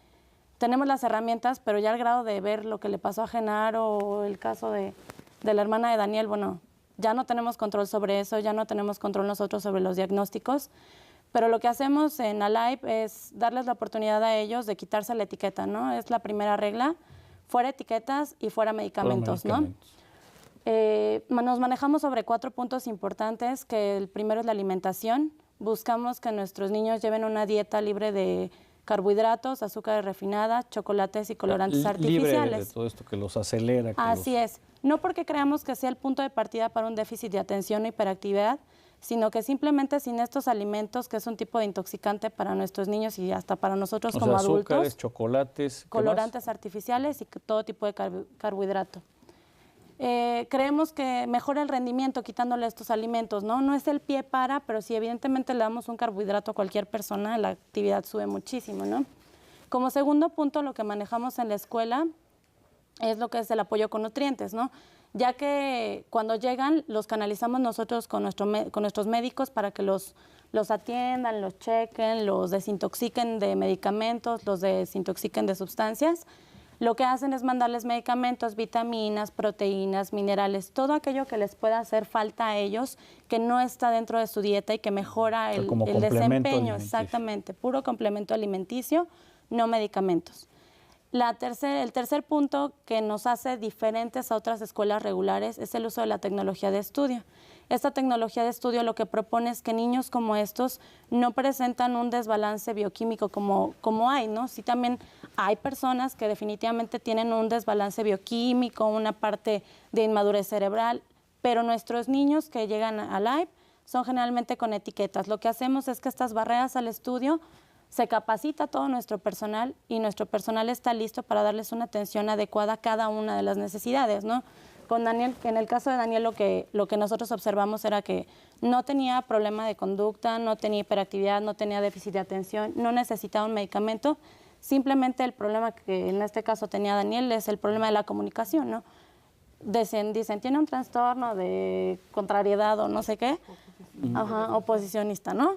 [SPEAKER 15] tenemos las herramientas, pero ya al grado de ver lo que le pasó a Genaro o el caso de la hermana de Daniel, bueno, ya no tenemos control sobre eso, ya no tenemos control nosotros sobre los diagnósticos, pero lo que hacemos en Alive es darles la oportunidad a ellos de quitarse la etiqueta, ¿no? Es la primera regla, fuera etiquetas y fuera medicamentos, ¿no? Nos manejamos sobre 4 puntos importantes, que el primero es la alimentación. Buscamos que nuestros niños lleven una dieta libre de carbohidratos, azúcar refinada, chocolates y colorantes artificiales.
[SPEAKER 1] Libre de todo esto que los acelera.
[SPEAKER 15] Así es. No porque creamos que sea el punto de partida para un déficit de atención o hiperactividad, sino que simplemente sin estos alimentos, que es un tipo de intoxicante para nuestros niños y hasta para nosotros como adultos.
[SPEAKER 1] Azúcares, chocolates.
[SPEAKER 15] Colorantes artificiales y todo tipo de carbohidrato. Creemos que mejora el rendimiento quitándole estos alimentos, ¿no? No es el pie para, pero si evidentemente le damos un carbohidrato a cualquier persona, la actividad sube muchísimo, ¿no? Como segundo punto, lo que manejamos en la escuela es lo que es el apoyo con nutrientes, ¿no? Ya que cuando llegan los canalizamos nosotros con nuestros médicos para que los atiendan, los chequen, los desintoxiquen de medicamentos, los desintoxiquen de sustancias. Lo que hacen es mandarles medicamentos, vitaminas, proteínas, minerales, todo aquello que les pueda hacer falta a ellos, que no está dentro de su dieta y que mejora el desempeño. Exactamente, puro complemento alimenticio, no medicamentos. El tercer punto que nos hace diferentes a otras escuelas regulares es el uso de la tecnología de estudio. Esta tecnología de estudio lo que propone es que niños como estos no presentan un desbalance bioquímico como hay, ¿no? Sí, también hay personas que definitivamente tienen un desbalance bioquímico, una parte de inmadurez cerebral, pero nuestros niños que llegan a Alive son generalmente con etiquetas. Lo que hacemos es que estas barreras al estudio se capacita todo nuestro personal y nuestro personal está listo para darles una atención adecuada a cada una de las necesidades, ¿no? Con Daniel, que en el caso de Daniel lo que nosotros observamos era que no tenía problema de conducta, no tenía hiperactividad, no tenía déficit de atención, no necesitaba un medicamento. Simplemente el problema que en este caso tenía Daniel es el problema de la comunicación, ¿no? Dicen, tiene un trastorno de contrariedad o no sé qué, oposicionista, ¿no?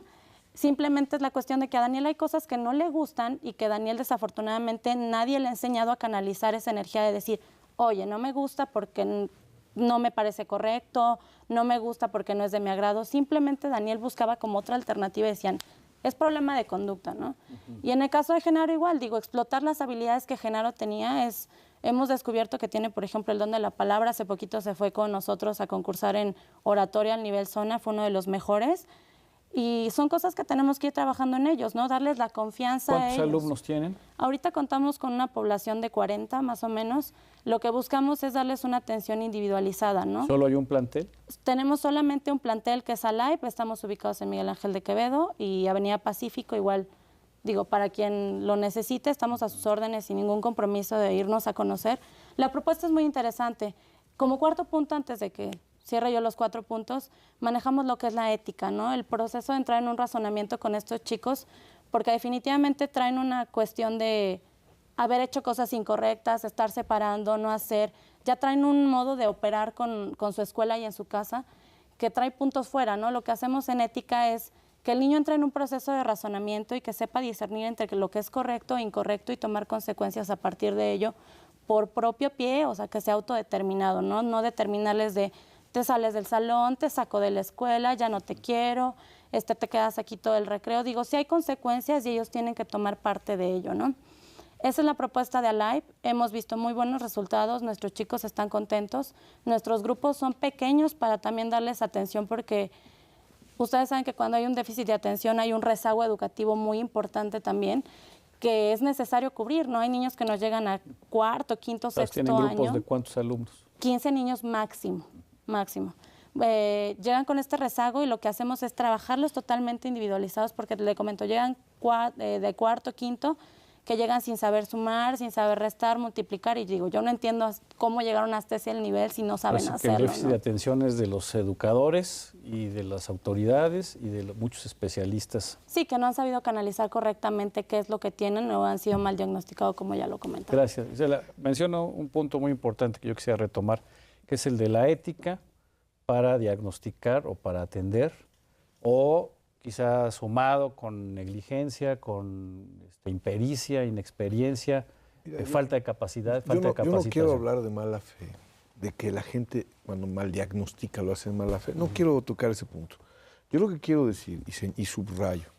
[SPEAKER 15] Simplemente es la cuestión de que a Daniel hay cosas que no le gustan y que Daniel desafortunadamente nadie le ha enseñado a canalizar esa energía de decir, oye, no me gusta porque no me parece correcto, no me gusta porque no es de mi agrado. Simplemente Daniel buscaba como otra alternativa y decían, es problema de conducta, ¿no? Y en el caso de Genaro igual, digo, explotar las habilidades que Genaro tenía hemos descubierto que tiene, por ejemplo, el don de la palabra. Hace poquito se fue con nosotros a concursar en oratoria al nivel zona, fue uno de los mejores. Y son cosas que tenemos que ir trabajando en ellos, ¿no? Darles la confianza a ellos.
[SPEAKER 1] ¿Cuántos alumnos tienen?
[SPEAKER 15] Ahorita contamos con una población de 40 más o menos. Lo que buscamos es darles una atención individualizada, ¿no?
[SPEAKER 1] ¿Solo hay un plantel?
[SPEAKER 15] Tenemos solamente un plantel que es Alive, estamos ubicados en Miguel Ángel de Quevedo y Avenida Pacífico, igual, digo, para quien lo necesite, estamos a sus órdenes sin ningún compromiso de irnos a conocer. La propuesta es muy interesante. Como cuarto punto, antes de que cierre yo los 4 puntos, manejamos lo que es la ética, ¿no? El proceso de entrar en un razonamiento con estos chicos, porque definitivamente traen una cuestión de haber hecho cosas incorrectas, estar separando, no hacer, ya traen un modo de operar con su escuela y en su casa que trae puntos fuera, ¿no? Lo que hacemos en ética es que el niño entre en un proceso de razonamiento y que sepa discernir entre lo que es correcto e incorrecto y tomar consecuencias a partir de ello por propio pie, o sea, que sea autodeterminado, ¿no? No determinarles de te sales del salón, te saco de la escuela, ya no te quiero, te quedas aquí todo el recreo. Digo, sí hay consecuencias y ellos tienen que tomar parte de ello, ¿no? Esa es la propuesta de Alive. Hemos visto muy buenos resultados, nuestros chicos están contentos. Nuestros grupos son pequeños para también darles atención porque ustedes saben que cuando hay un déficit de atención hay un rezago educativo muy importante también que es necesario cubrir, ¿no? Hay niños que nos llegan a cuarto, quinto, sexto año.
[SPEAKER 1] ¿Tienen grupos de cuántos alumnos?
[SPEAKER 15] 15 niños máximo. Llegan con este rezago y lo que hacemos es trabajarlos totalmente individualizados porque le comento, llegan de cuarto, quinto, que llegan sin saber sumar, sin saber restar, multiplicar y digo, yo no entiendo cómo llegaron hasta ese nivel si no saben hacerlo.
[SPEAKER 1] El déficit de atención es de los educadores y de las autoridades y de muchos especialistas.
[SPEAKER 15] Sí, que no han sabido canalizar correctamente qué es lo que tienen o han sido mal diagnosticados, como ya lo comentaba.
[SPEAKER 1] Gracias. Gisela, menciono un punto muy importante que yo quisiera retomar, que es el de la ética para diagnosticar o para atender o quizá sumado con negligencia, con impericia, inexperiencia, falta de capacidad, falta de capacitación.
[SPEAKER 2] Yo no quiero hablar de mala fe, de que la gente cuando mal diagnostica lo hace de mala fe. No quiero tocar ese punto. Yo lo que quiero decir, y subrayo,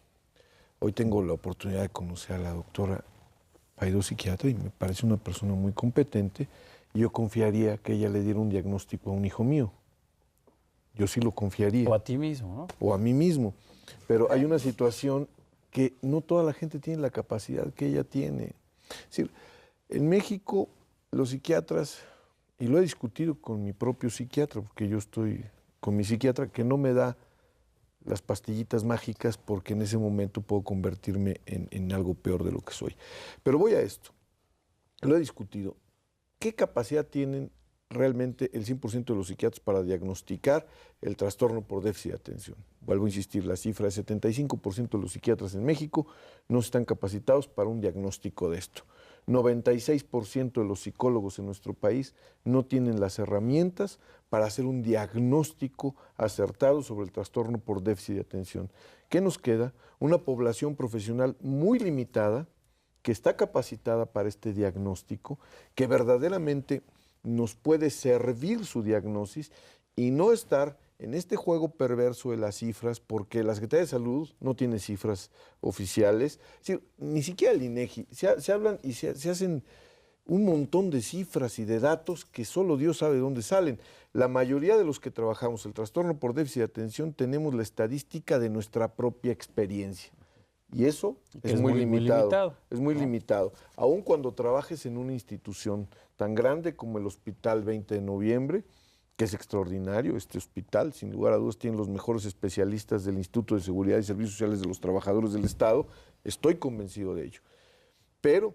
[SPEAKER 2] hoy tengo la oportunidad de conocer a la doctora Paidó, psiquiatra, y me parece una persona muy competente, y yo confiaría que ella le diera un diagnóstico a un hijo mío. Yo sí lo confiaría.
[SPEAKER 1] O a ti mismo, ¿no?
[SPEAKER 2] O a mí mismo. Pero hay una situación que no toda la gente tiene la capacidad que ella tiene. Es decir, en México los psiquiatras, y lo he discutido con mi propio psiquiatra, porque yo estoy con mi psiquiatra, que no me da las pastillitas mágicas porque en ese momento puedo convertirme en algo peor de lo que soy. Pero voy a esto. Lo he discutido. ¿Qué capacidad tienen realmente el 100% de los psiquiatras para diagnosticar el trastorno por déficit de atención? Vuelvo a insistir, la cifra es 75% de los psiquiatras en México no están capacitados para un diagnóstico de esto. 96% de los psicólogos en nuestro país no tienen las herramientas para hacer un diagnóstico acertado sobre el trastorno por déficit de atención. ¿Qué nos queda? Una población profesional muy limitada que está capacitada para este diagnóstico, que verdaderamente nos puede servir su diagnosis y no estar en este juego perverso de las cifras, porque la Secretaría de Salud no tiene cifras oficiales, es decir, ni siquiera el INEGI, se hablan y se hacen un montón de cifras y de datos que solo Dios sabe de dónde salen. La mayoría de los que trabajamos el trastorno por déficit de atención tenemos la estadística de nuestra propia experiencia. Y eso es muy limitado. Es muy limitado. Aun cuando trabajes en una institución tan grande como el Hospital 20 de Noviembre, que es extraordinario, este hospital, sin lugar a dudas, tiene los mejores especialistas del Instituto de Seguridad y Servicios Sociales de los Trabajadores del Estado, estoy convencido de ello. Pero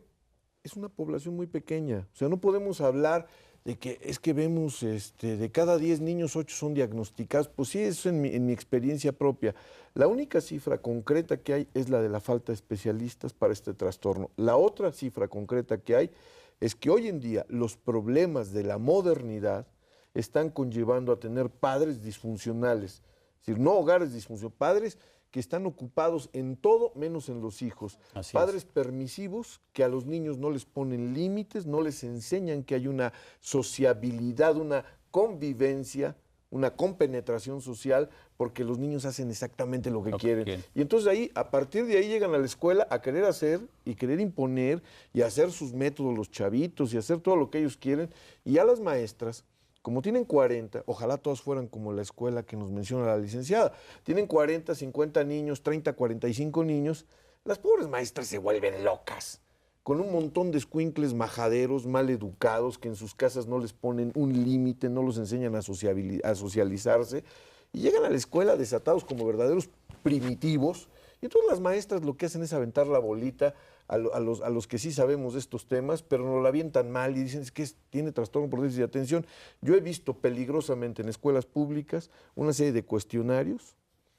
[SPEAKER 2] es una población muy pequeña, o sea, no podemos hablar de que es que vemos de cada 10 niños, 8 son diagnosticados. Pues sí, eso en mi experiencia propia. La única cifra concreta que hay es la de la falta de especialistas para este trastorno. La otra cifra concreta que hay es que hoy en día los problemas de la modernidad están conllevando a tener padres disfuncionales, es decir, no hogares disfuncionales, padres que están ocupados en todo menos en los hijos. Padres permisivos que a los niños no les ponen límites, no les enseñan que hay una sociabilidad, una convivencia, una compenetración social, porque los niños hacen exactamente lo que quieren. Y entonces ahí, a partir de ahí llegan a la escuela a querer hacer y querer imponer y hacer sus métodos los chavitos y hacer todo lo que ellos quieren. Y a las maestras, como tienen 40, ojalá todas fueran como la escuela que nos menciona la licenciada, tienen 40, 50 niños, 30, 45 niños, las pobres maestras se vuelven locas, con un montón de escuincles majaderos, mal educados, que en sus casas no les ponen un límite, no los enseñan a socializarse, y llegan a la escuela desatados como verdaderos primitivos, y entonces las maestras lo que hacen es aventar la bolita a los que sí sabemos de estos temas, pero nos la avientan mal y dicen es que tiene trastorno por déficit de atención. Yo he visto peligrosamente en escuelas públicas una serie de cuestionarios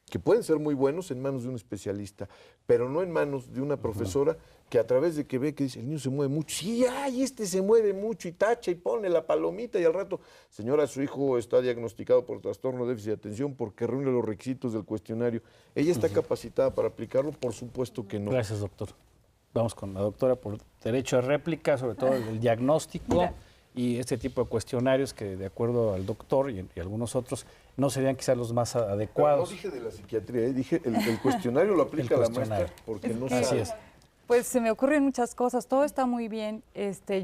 [SPEAKER 2] que pueden ser muy buenos en manos de un especialista, pero no en manos de una profesora que a través de que ve que dice, el niño se mueve mucho, sí, ay, se mueve mucho y tacha y pone la palomita y al rato, señora, su hijo está diagnosticado por trastorno de déficit de atención porque reúne los requisitos del cuestionario. ¿Ella está capacitada para aplicarlo? Por supuesto que no.
[SPEAKER 1] Gracias, doctor. Vamos con la doctora por derecho de réplica, sobre todo el diagnóstico y este tipo de cuestionarios que, de acuerdo al doctor y algunos otros, no serían quizás los más adecuados.
[SPEAKER 2] Pero no dije de la psiquiatría, dije el cuestionario lo aplica la maestra porque no sabe.
[SPEAKER 1] Así es.
[SPEAKER 3] Pues se me ocurren muchas cosas, todo está muy bien.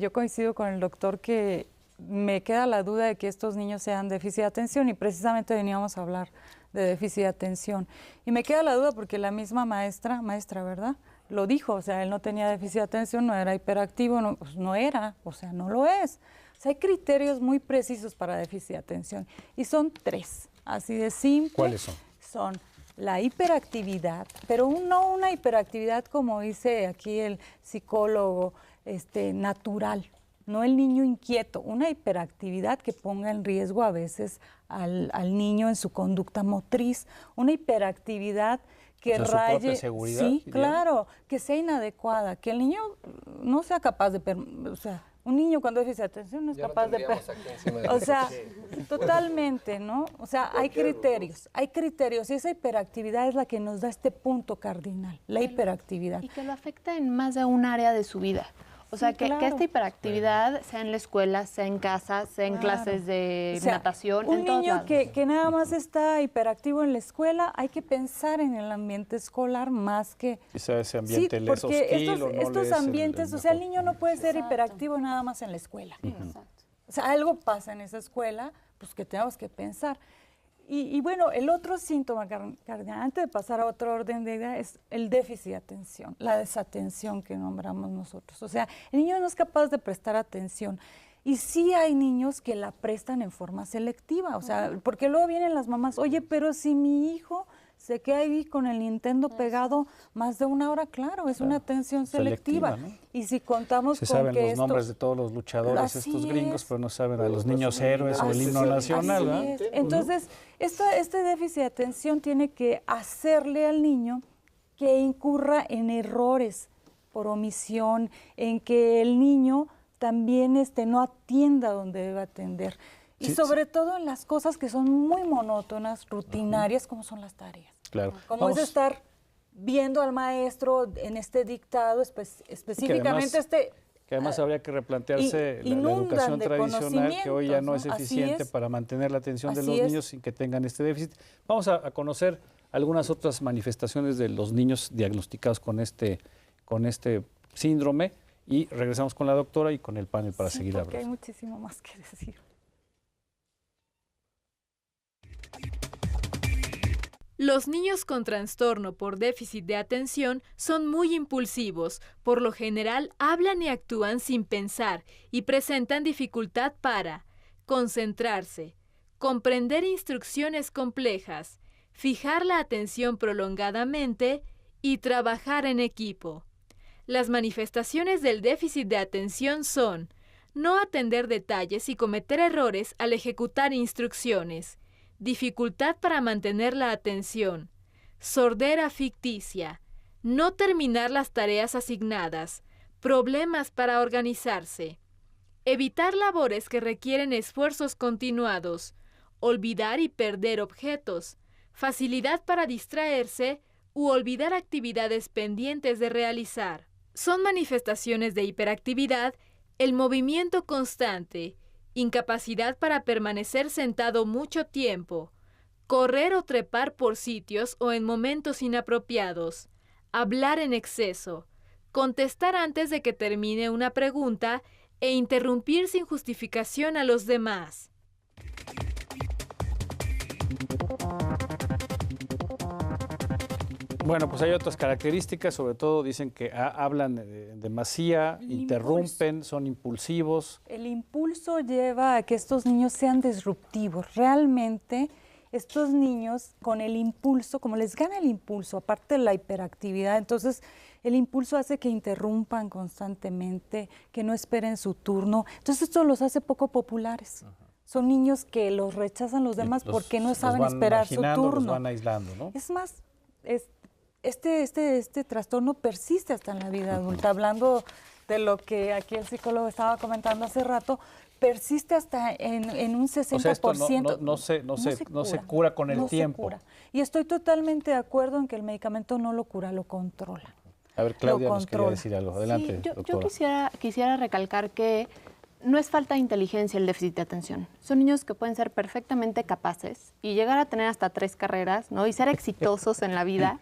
[SPEAKER 3] Yo coincido con el doctor que me queda la duda de que estos niños sean déficit de atención y precisamente veníamos a hablar de déficit de atención. Y me queda la duda porque la misma maestra, ¿verdad?, lo dijo, o sea, él no tenía déficit de atención, no era hiperactivo, no era, o sea, no lo es. O sea, hay criterios muy precisos para déficit de atención y son 3, así de simple.
[SPEAKER 1] ¿Cuáles son?
[SPEAKER 3] Son la hiperactividad, pero no una hiperactividad como dice aquí el psicólogo, natural, no el niño inquieto, una hiperactividad que ponga en riesgo a veces al niño en su conducta motriz, una hiperactividad que
[SPEAKER 1] su
[SPEAKER 3] raye,
[SPEAKER 1] propia seguridad,
[SPEAKER 3] sí, claro, que sea inadecuada, que el niño no sea capaz de, Un niño con déficit de atención no es capaz de... O sea, totalmente, ¿no? O sea, hay criterios, y esa hiperactividad es la que nos da este punto cardinal, la hiperactividad.
[SPEAKER 7] Y que lo afecta en más de un área de su vida. O sea, que esta hiperactividad sea en la escuela, sea en casa, sea en clases de natación,
[SPEAKER 3] un
[SPEAKER 7] en todos
[SPEAKER 3] niño
[SPEAKER 7] lados.
[SPEAKER 3] que nada más está hiperactivo en la escuela, hay que pensar en el ambiente escolar más que...
[SPEAKER 1] Quizá ese ambiente le es
[SPEAKER 3] porque
[SPEAKER 1] hostil o no
[SPEAKER 3] estos
[SPEAKER 1] le es
[SPEAKER 3] ambientes, o sea, el niño no puede ser hiperactivo nada más en la escuela. O sea, algo pasa en esa escuela, pues que tenemos que pensar. Y bueno, el otro síntoma cardinal, antes de pasar a otro orden de idea, es el déficit de atención, la desatención que nombramos nosotros. O sea, el niño no es capaz de prestar atención. Y sí hay niños que la prestan en forma selectiva, o sea, porque luego vienen las mamás, oye, pero si mi hijo se queda ahí con el Nintendo pegado más de una hora, claro, es una atención selectiva.
[SPEAKER 1] ¿No?
[SPEAKER 3] Y si contamos
[SPEAKER 1] Se
[SPEAKER 3] con
[SPEAKER 1] saben
[SPEAKER 3] que
[SPEAKER 1] los nombres de todos los luchadores, estos gringos, pero no saben a los niños héroes o el himno nacional, ¿verdad?
[SPEAKER 3] Entonces, este déficit de atención tiene que hacerle al niño que incurra en errores por omisión, en que el niño también no atienda donde debe atender. Y sobre todo en las cosas que son muy monótonas, rutinarias, como son las tareas.
[SPEAKER 1] Claro.
[SPEAKER 3] Como es estar viendo al maestro en este dictado, específicamente
[SPEAKER 1] que además habría que replantearse la educación tradicional, que hoy ya no es eficiente para mantener la atención de los niños sin que tengan este déficit. Vamos a conocer algunas otras manifestaciones de los niños diagnosticados con este síndrome y regresamos con la doctora y con el panel para seguir hablando.
[SPEAKER 3] Hay muchísimo más que decir.
[SPEAKER 9] Los niños con trastorno por déficit de atención son muy impulsivos, por lo general hablan y actúan sin pensar y presentan dificultad para concentrarse, comprender instrucciones complejas, fijar la atención prolongadamente y trabajar en equipo. Las manifestaciones del déficit de atención son no atender detalles y cometer errores al ejecutar instrucciones, dificultad para mantener la atención, sordera ficticia, no terminar las tareas asignadas, problemas para organizarse, evitar labores que requieren esfuerzos continuados, olvidar y perder objetos, facilidad para distraerse u olvidar actividades pendientes de realizar. Son manifestaciones de hiperactividad el movimiento constante, incapacidad para permanecer sentado mucho tiempo, correr o trepar por sitios o en momentos inapropiados, hablar en exceso, contestar antes de que termine una pregunta e interrumpir sin justificación a los demás.
[SPEAKER 1] Bueno, pues hay otras características, sobre todo dicen que hablan en demasía, interrumpen, son impulsivos.
[SPEAKER 3] El impulso lleva a que estos niños sean disruptivos. Realmente, estos niños con el impulso, como les gana el impulso, aparte de la hiperactividad, entonces el impulso hace que interrumpan constantemente, que no esperen su turno. Entonces esto los hace poco populares. Son niños que los rechazan los demás porque no saben esperar su turno.
[SPEAKER 1] Los van aislando, ¿no?
[SPEAKER 3] Es más, este trastorno persiste hasta en la vida adulta. Hablando de lo que aquí el psicólogo estaba comentando hace rato, persiste hasta en un 60%.
[SPEAKER 1] O sea, esto no se cura con el tiempo.
[SPEAKER 3] Y estoy totalmente de acuerdo en que el medicamento no lo cura, lo controla.
[SPEAKER 1] A ver, Claudia nos quería decir algo. Adelante,
[SPEAKER 7] sí,
[SPEAKER 1] doctora.
[SPEAKER 7] Yo quisiera recalcar que no es falta de inteligencia el déficit de atención. Son niños que pueden ser perfectamente capaces y llegar a tener hasta 3 carreras, ¿no? Y ser exitosos en la vida.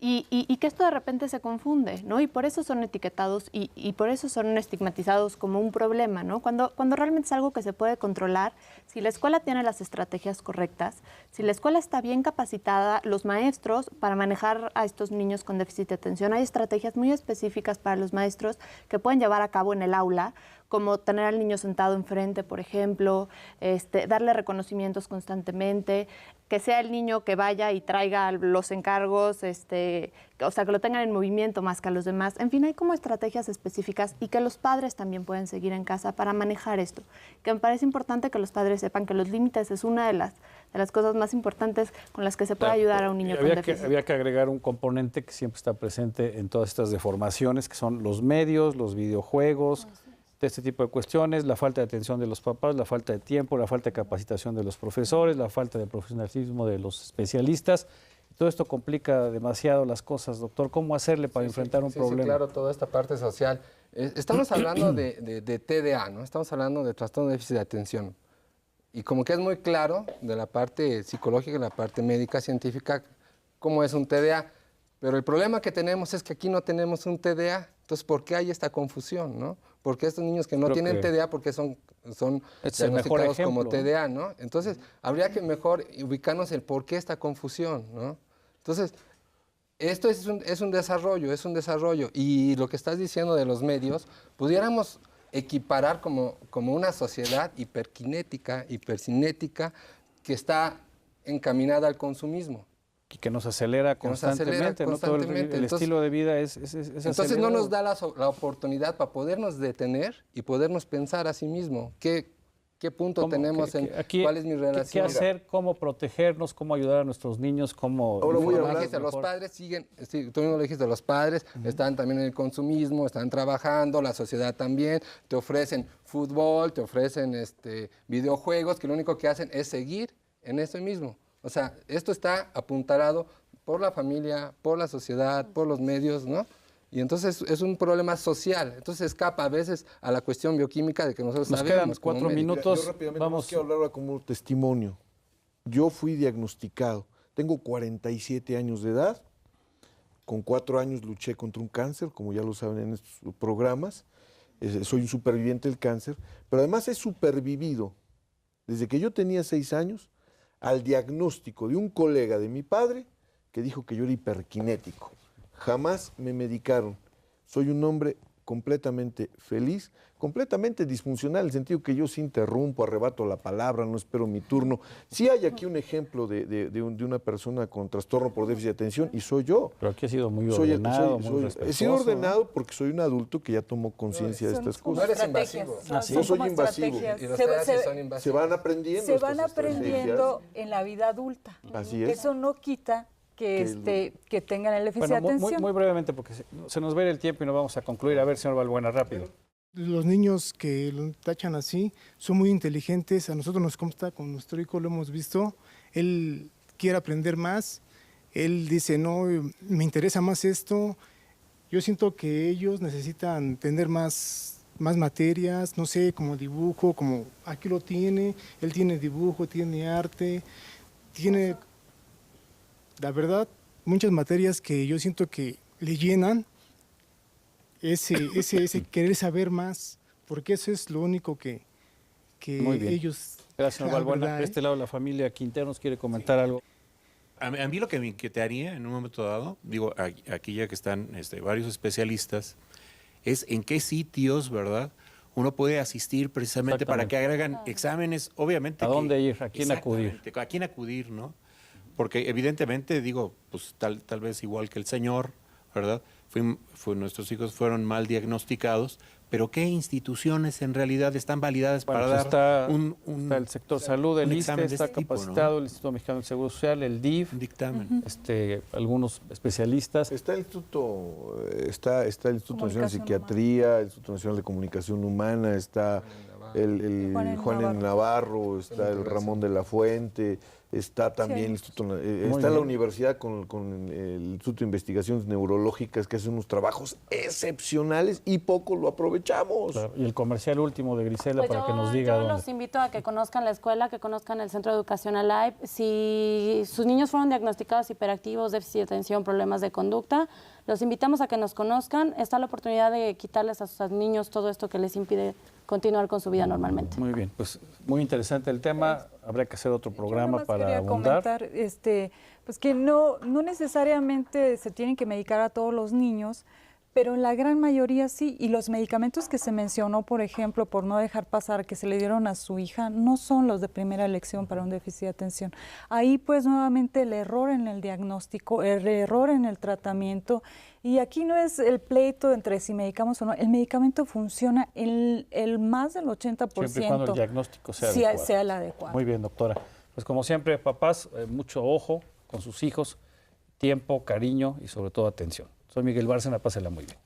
[SPEAKER 7] Y que esto de repente se confunde, ¿no? Y por eso son etiquetados y por eso son estigmatizados como un problema, ¿no? Cuando realmente es algo que se puede controlar, si la escuela tiene las estrategias correctas, si la escuela está bien capacitada, los maestros para manejar a estos niños con déficit de atención, hay estrategias muy específicas para los maestros que pueden llevar a cabo en el aula, como tener al niño sentado enfrente, por ejemplo, darle reconocimientos constantemente, que sea el niño que vaya y traiga los encargos, o sea, que lo tengan en movimiento más que a los demás. En fin, hay como estrategias específicas y que los padres también pueden seguir en casa para manejar esto. Que me parece importante que los padres sepan que los límites es una de las cosas más importantes con las que se puede ayudar a un niño con déficit.
[SPEAKER 1] Había que agregar un componente que siempre está presente en todas estas deformaciones, que son los medios, los videojuegos, de este tipo de cuestiones, la falta de atención de los papás, la falta de tiempo, la falta de capacitación de los profesores, la falta de profesionalismo de los especialistas. Todo esto complica demasiado las cosas, doctor. ¿Cómo hacerle para enfrentar un problema?
[SPEAKER 8] Sí, claro, toda esta parte social. Estamos hablando de TDA, ¿no? Estamos hablando de trastorno de déficit de atención. Y como que es muy claro de la parte psicológica y la parte médica, científica, cómo es un TDA. Pero el problema que tenemos es que aquí no tenemos un TDA. Entonces, ¿por qué hay esta confusión, no? Porque estos niños que no tienen TDA, porque son diagnosticados como TDA, ¿no? Entonces, habría que mejor ubicarnos el por qué esta confusión, ¿no? Entonces, esto es un desarrollo. Y lo que estás diciendo de los medios, pudiéramos equiparar como una sociedad hiperkinética, hipercinética, que está encaminada al consumismo.
[SPEAKER 1] Y que nos acelera constantemente, ¿no? Todo el estilo de vida es
[SPEAKER 8] entonces
[SPEAKER 1] acelerado.
[SPEAKER 8] no nos da la oportunidad para podernos detener y podernos pensar a sí mismo. ¿Qué punto tenemos cuál es mi relación?
[SPEAKER 1] ¿Qué hacer? ¿Cómo protegernos? ¿Cómo ayudar a nuestros niños? ¿Cómo
[SPEAKER 8] Ahora voy a hablar de los padres siguen, sí, tú mismo lo dijiste, los padres están también en el consumismo, están trabajando, la sociedad también, te ofrecen fútbol, te ofrecen videojuegos, que lo único que hacen es seguir en eso mismo. O sea, esto está apuntalado por la familia, por la sociedad, por los medios, ¿no? Y entonces es un problema social. Entonces escapa a veces a la cuestión bioquímica de que nosotros sabemos.
[SPEAKER 1] Nos quedan 4 minutos.
[SPEAKER 2] Yo rápidamente quiero hablar ahora como testimonio. Yo fui diagnosticado. Tengo 47 años de edad. Con 4 años luché contra un cáncer, como ya lo saben en estos programas. Soy un superviviente del cáncer. Pero además he supervivido desde que yo tenía 6 años al diagnóstico de un colega de mi padre que dijo que yo era hiperkinético. Jamás me medicaron. Soy un hombre completamente feliz, completamente disfuncional, en el sentido que yo sí interrumpo, arrebato la palabra, no espero mi turno. Sí hay aquí un ejemplo de una persona con trastorno por déficit de atención y soy yo.
[SPEAKER 1] Pero aquí ha sido muy ordenado, muy respetuoso.
[SPEAKER 2] He sido ordenado porque soy un adulto que ya tomó conciencia de estas cosas.
[SPEAKER 8] No eres invasivo.
[SPEAKER 2] No soy invasivo.
[SPEAKER 8] Y los TDA son invasivos.
[SPEAKER 2] Se van aprendiendo.
[SPEAKER 3] Se van aprendiendo en la vida adulta.
[SPEAKER 2] Así es.
[SPEAKER 3] Eso no quita que tengan el déficit de atención.
[SPEAKER 1] Muy brevemente, porque se nos va a ir el tiempo y no vamos a concluir. A ver, señor Balbuena, rápido.
[SPEAKER 14] Los niños que lo tachan así son muy inteligentes. A nosotros nos consta, con nuestro hijo lo hemos visto. Él quiere aprender más. Él dice, no, me interesa más esto. Yo siento que ellos necesitan tener más materias, no sé, como dibujo, como aquí lo tiene. Él tiene dibujo, tiene arte, tiene... La verdad, muchas materias que yo siento que le llenan ese querer saber más, porque eso es lo único que ellos...
[SPEAKER 1] Gracias, señor Balbuena. De este lado, la familia Quintero nos quiere comentar algo.
[SPEAKER 12] A mí lo que me inquietaría en un momento dado, digo, aquí ya que están varios especialistas, es en qué sitios, ¿verdad?, uno puede asistir precisamente para que hagan exámenes, obviamente.
[SPEAKER 1] ¿A dónde ir? ¿A quién acudir?
[SPEAKER 12] ¿A quién acudir, no? Porque evidentemente, digo, pues tal vez igual que el señor, ¿verdad? Nuestros hijos fueron mal diagnosticados, pero ¿qué instituciones en realidad están validadas para dar
[SPEAKER 1] está el sector salud, el ISSSTE, está capacitado, ¿no? El Instituto Mexicano del Seguro Social, el DIF,
[SPEAKER 12] dictamen.
[SPEAKER 1] Algunos especialistas.
[SPEAKER 2] Está el Instituto Nacional de Psiquiatría, el Instituto Nacional de Comunicación Humana, está el Juan Navarro, está el Ramón de la Fuente, está también el Instituto, está la universidad con el Instituto de Investigaciones Neurológicas, que hace unos trabajos excepcionales y poco lo aprovechamos.
[SPEAKER 1] Claro. Y el comercial último de Grisela, pues para que nos diga
[SPEAKER 15] dónde. Yo los invito a que conozcan la escuela, que conozcan el Centro de Educación Alive. Si sus niños fueron diagnosticados hiperactivos, déficit de atención, problemas de conducta, los invitamos a que nos conozcan. Está la oportunidad de quitarles a sus niños todo esto que les impide continuar con su vida normalmente.
[SPEAKER 1] Muy bien, pues muy interesante el tema. Habrá que hacer otro programa para abundar.
[SPEAKER 3] Comentar, pues que no necesariamente se tienen que medicar a todos los niños, pero en la gran mayoría sí. Y los medicamentos que se mencionó, por ejemplo, por no dejar pasar, que se le dieron a su hija, no son los de primera elección para un déficit de atención. Ahí pues nuevamente el error en el diagnóstico, el error en el tratamiento. Y aquí no es el pleito entre si medicamos o no, el medicamento funciona el más del 80%.
[SPEAKER 1] Siempre y cuando el diagnóstico sea
[SPEAKER 3] el adecuado.
[SPEAKER 1] Muy bien, doctora. Pues como siempre, papás, mucho ojo con sus hijos, tiempo, cariño y sobre todo atención. Soy Miguel Bárcena, pásela muy bien.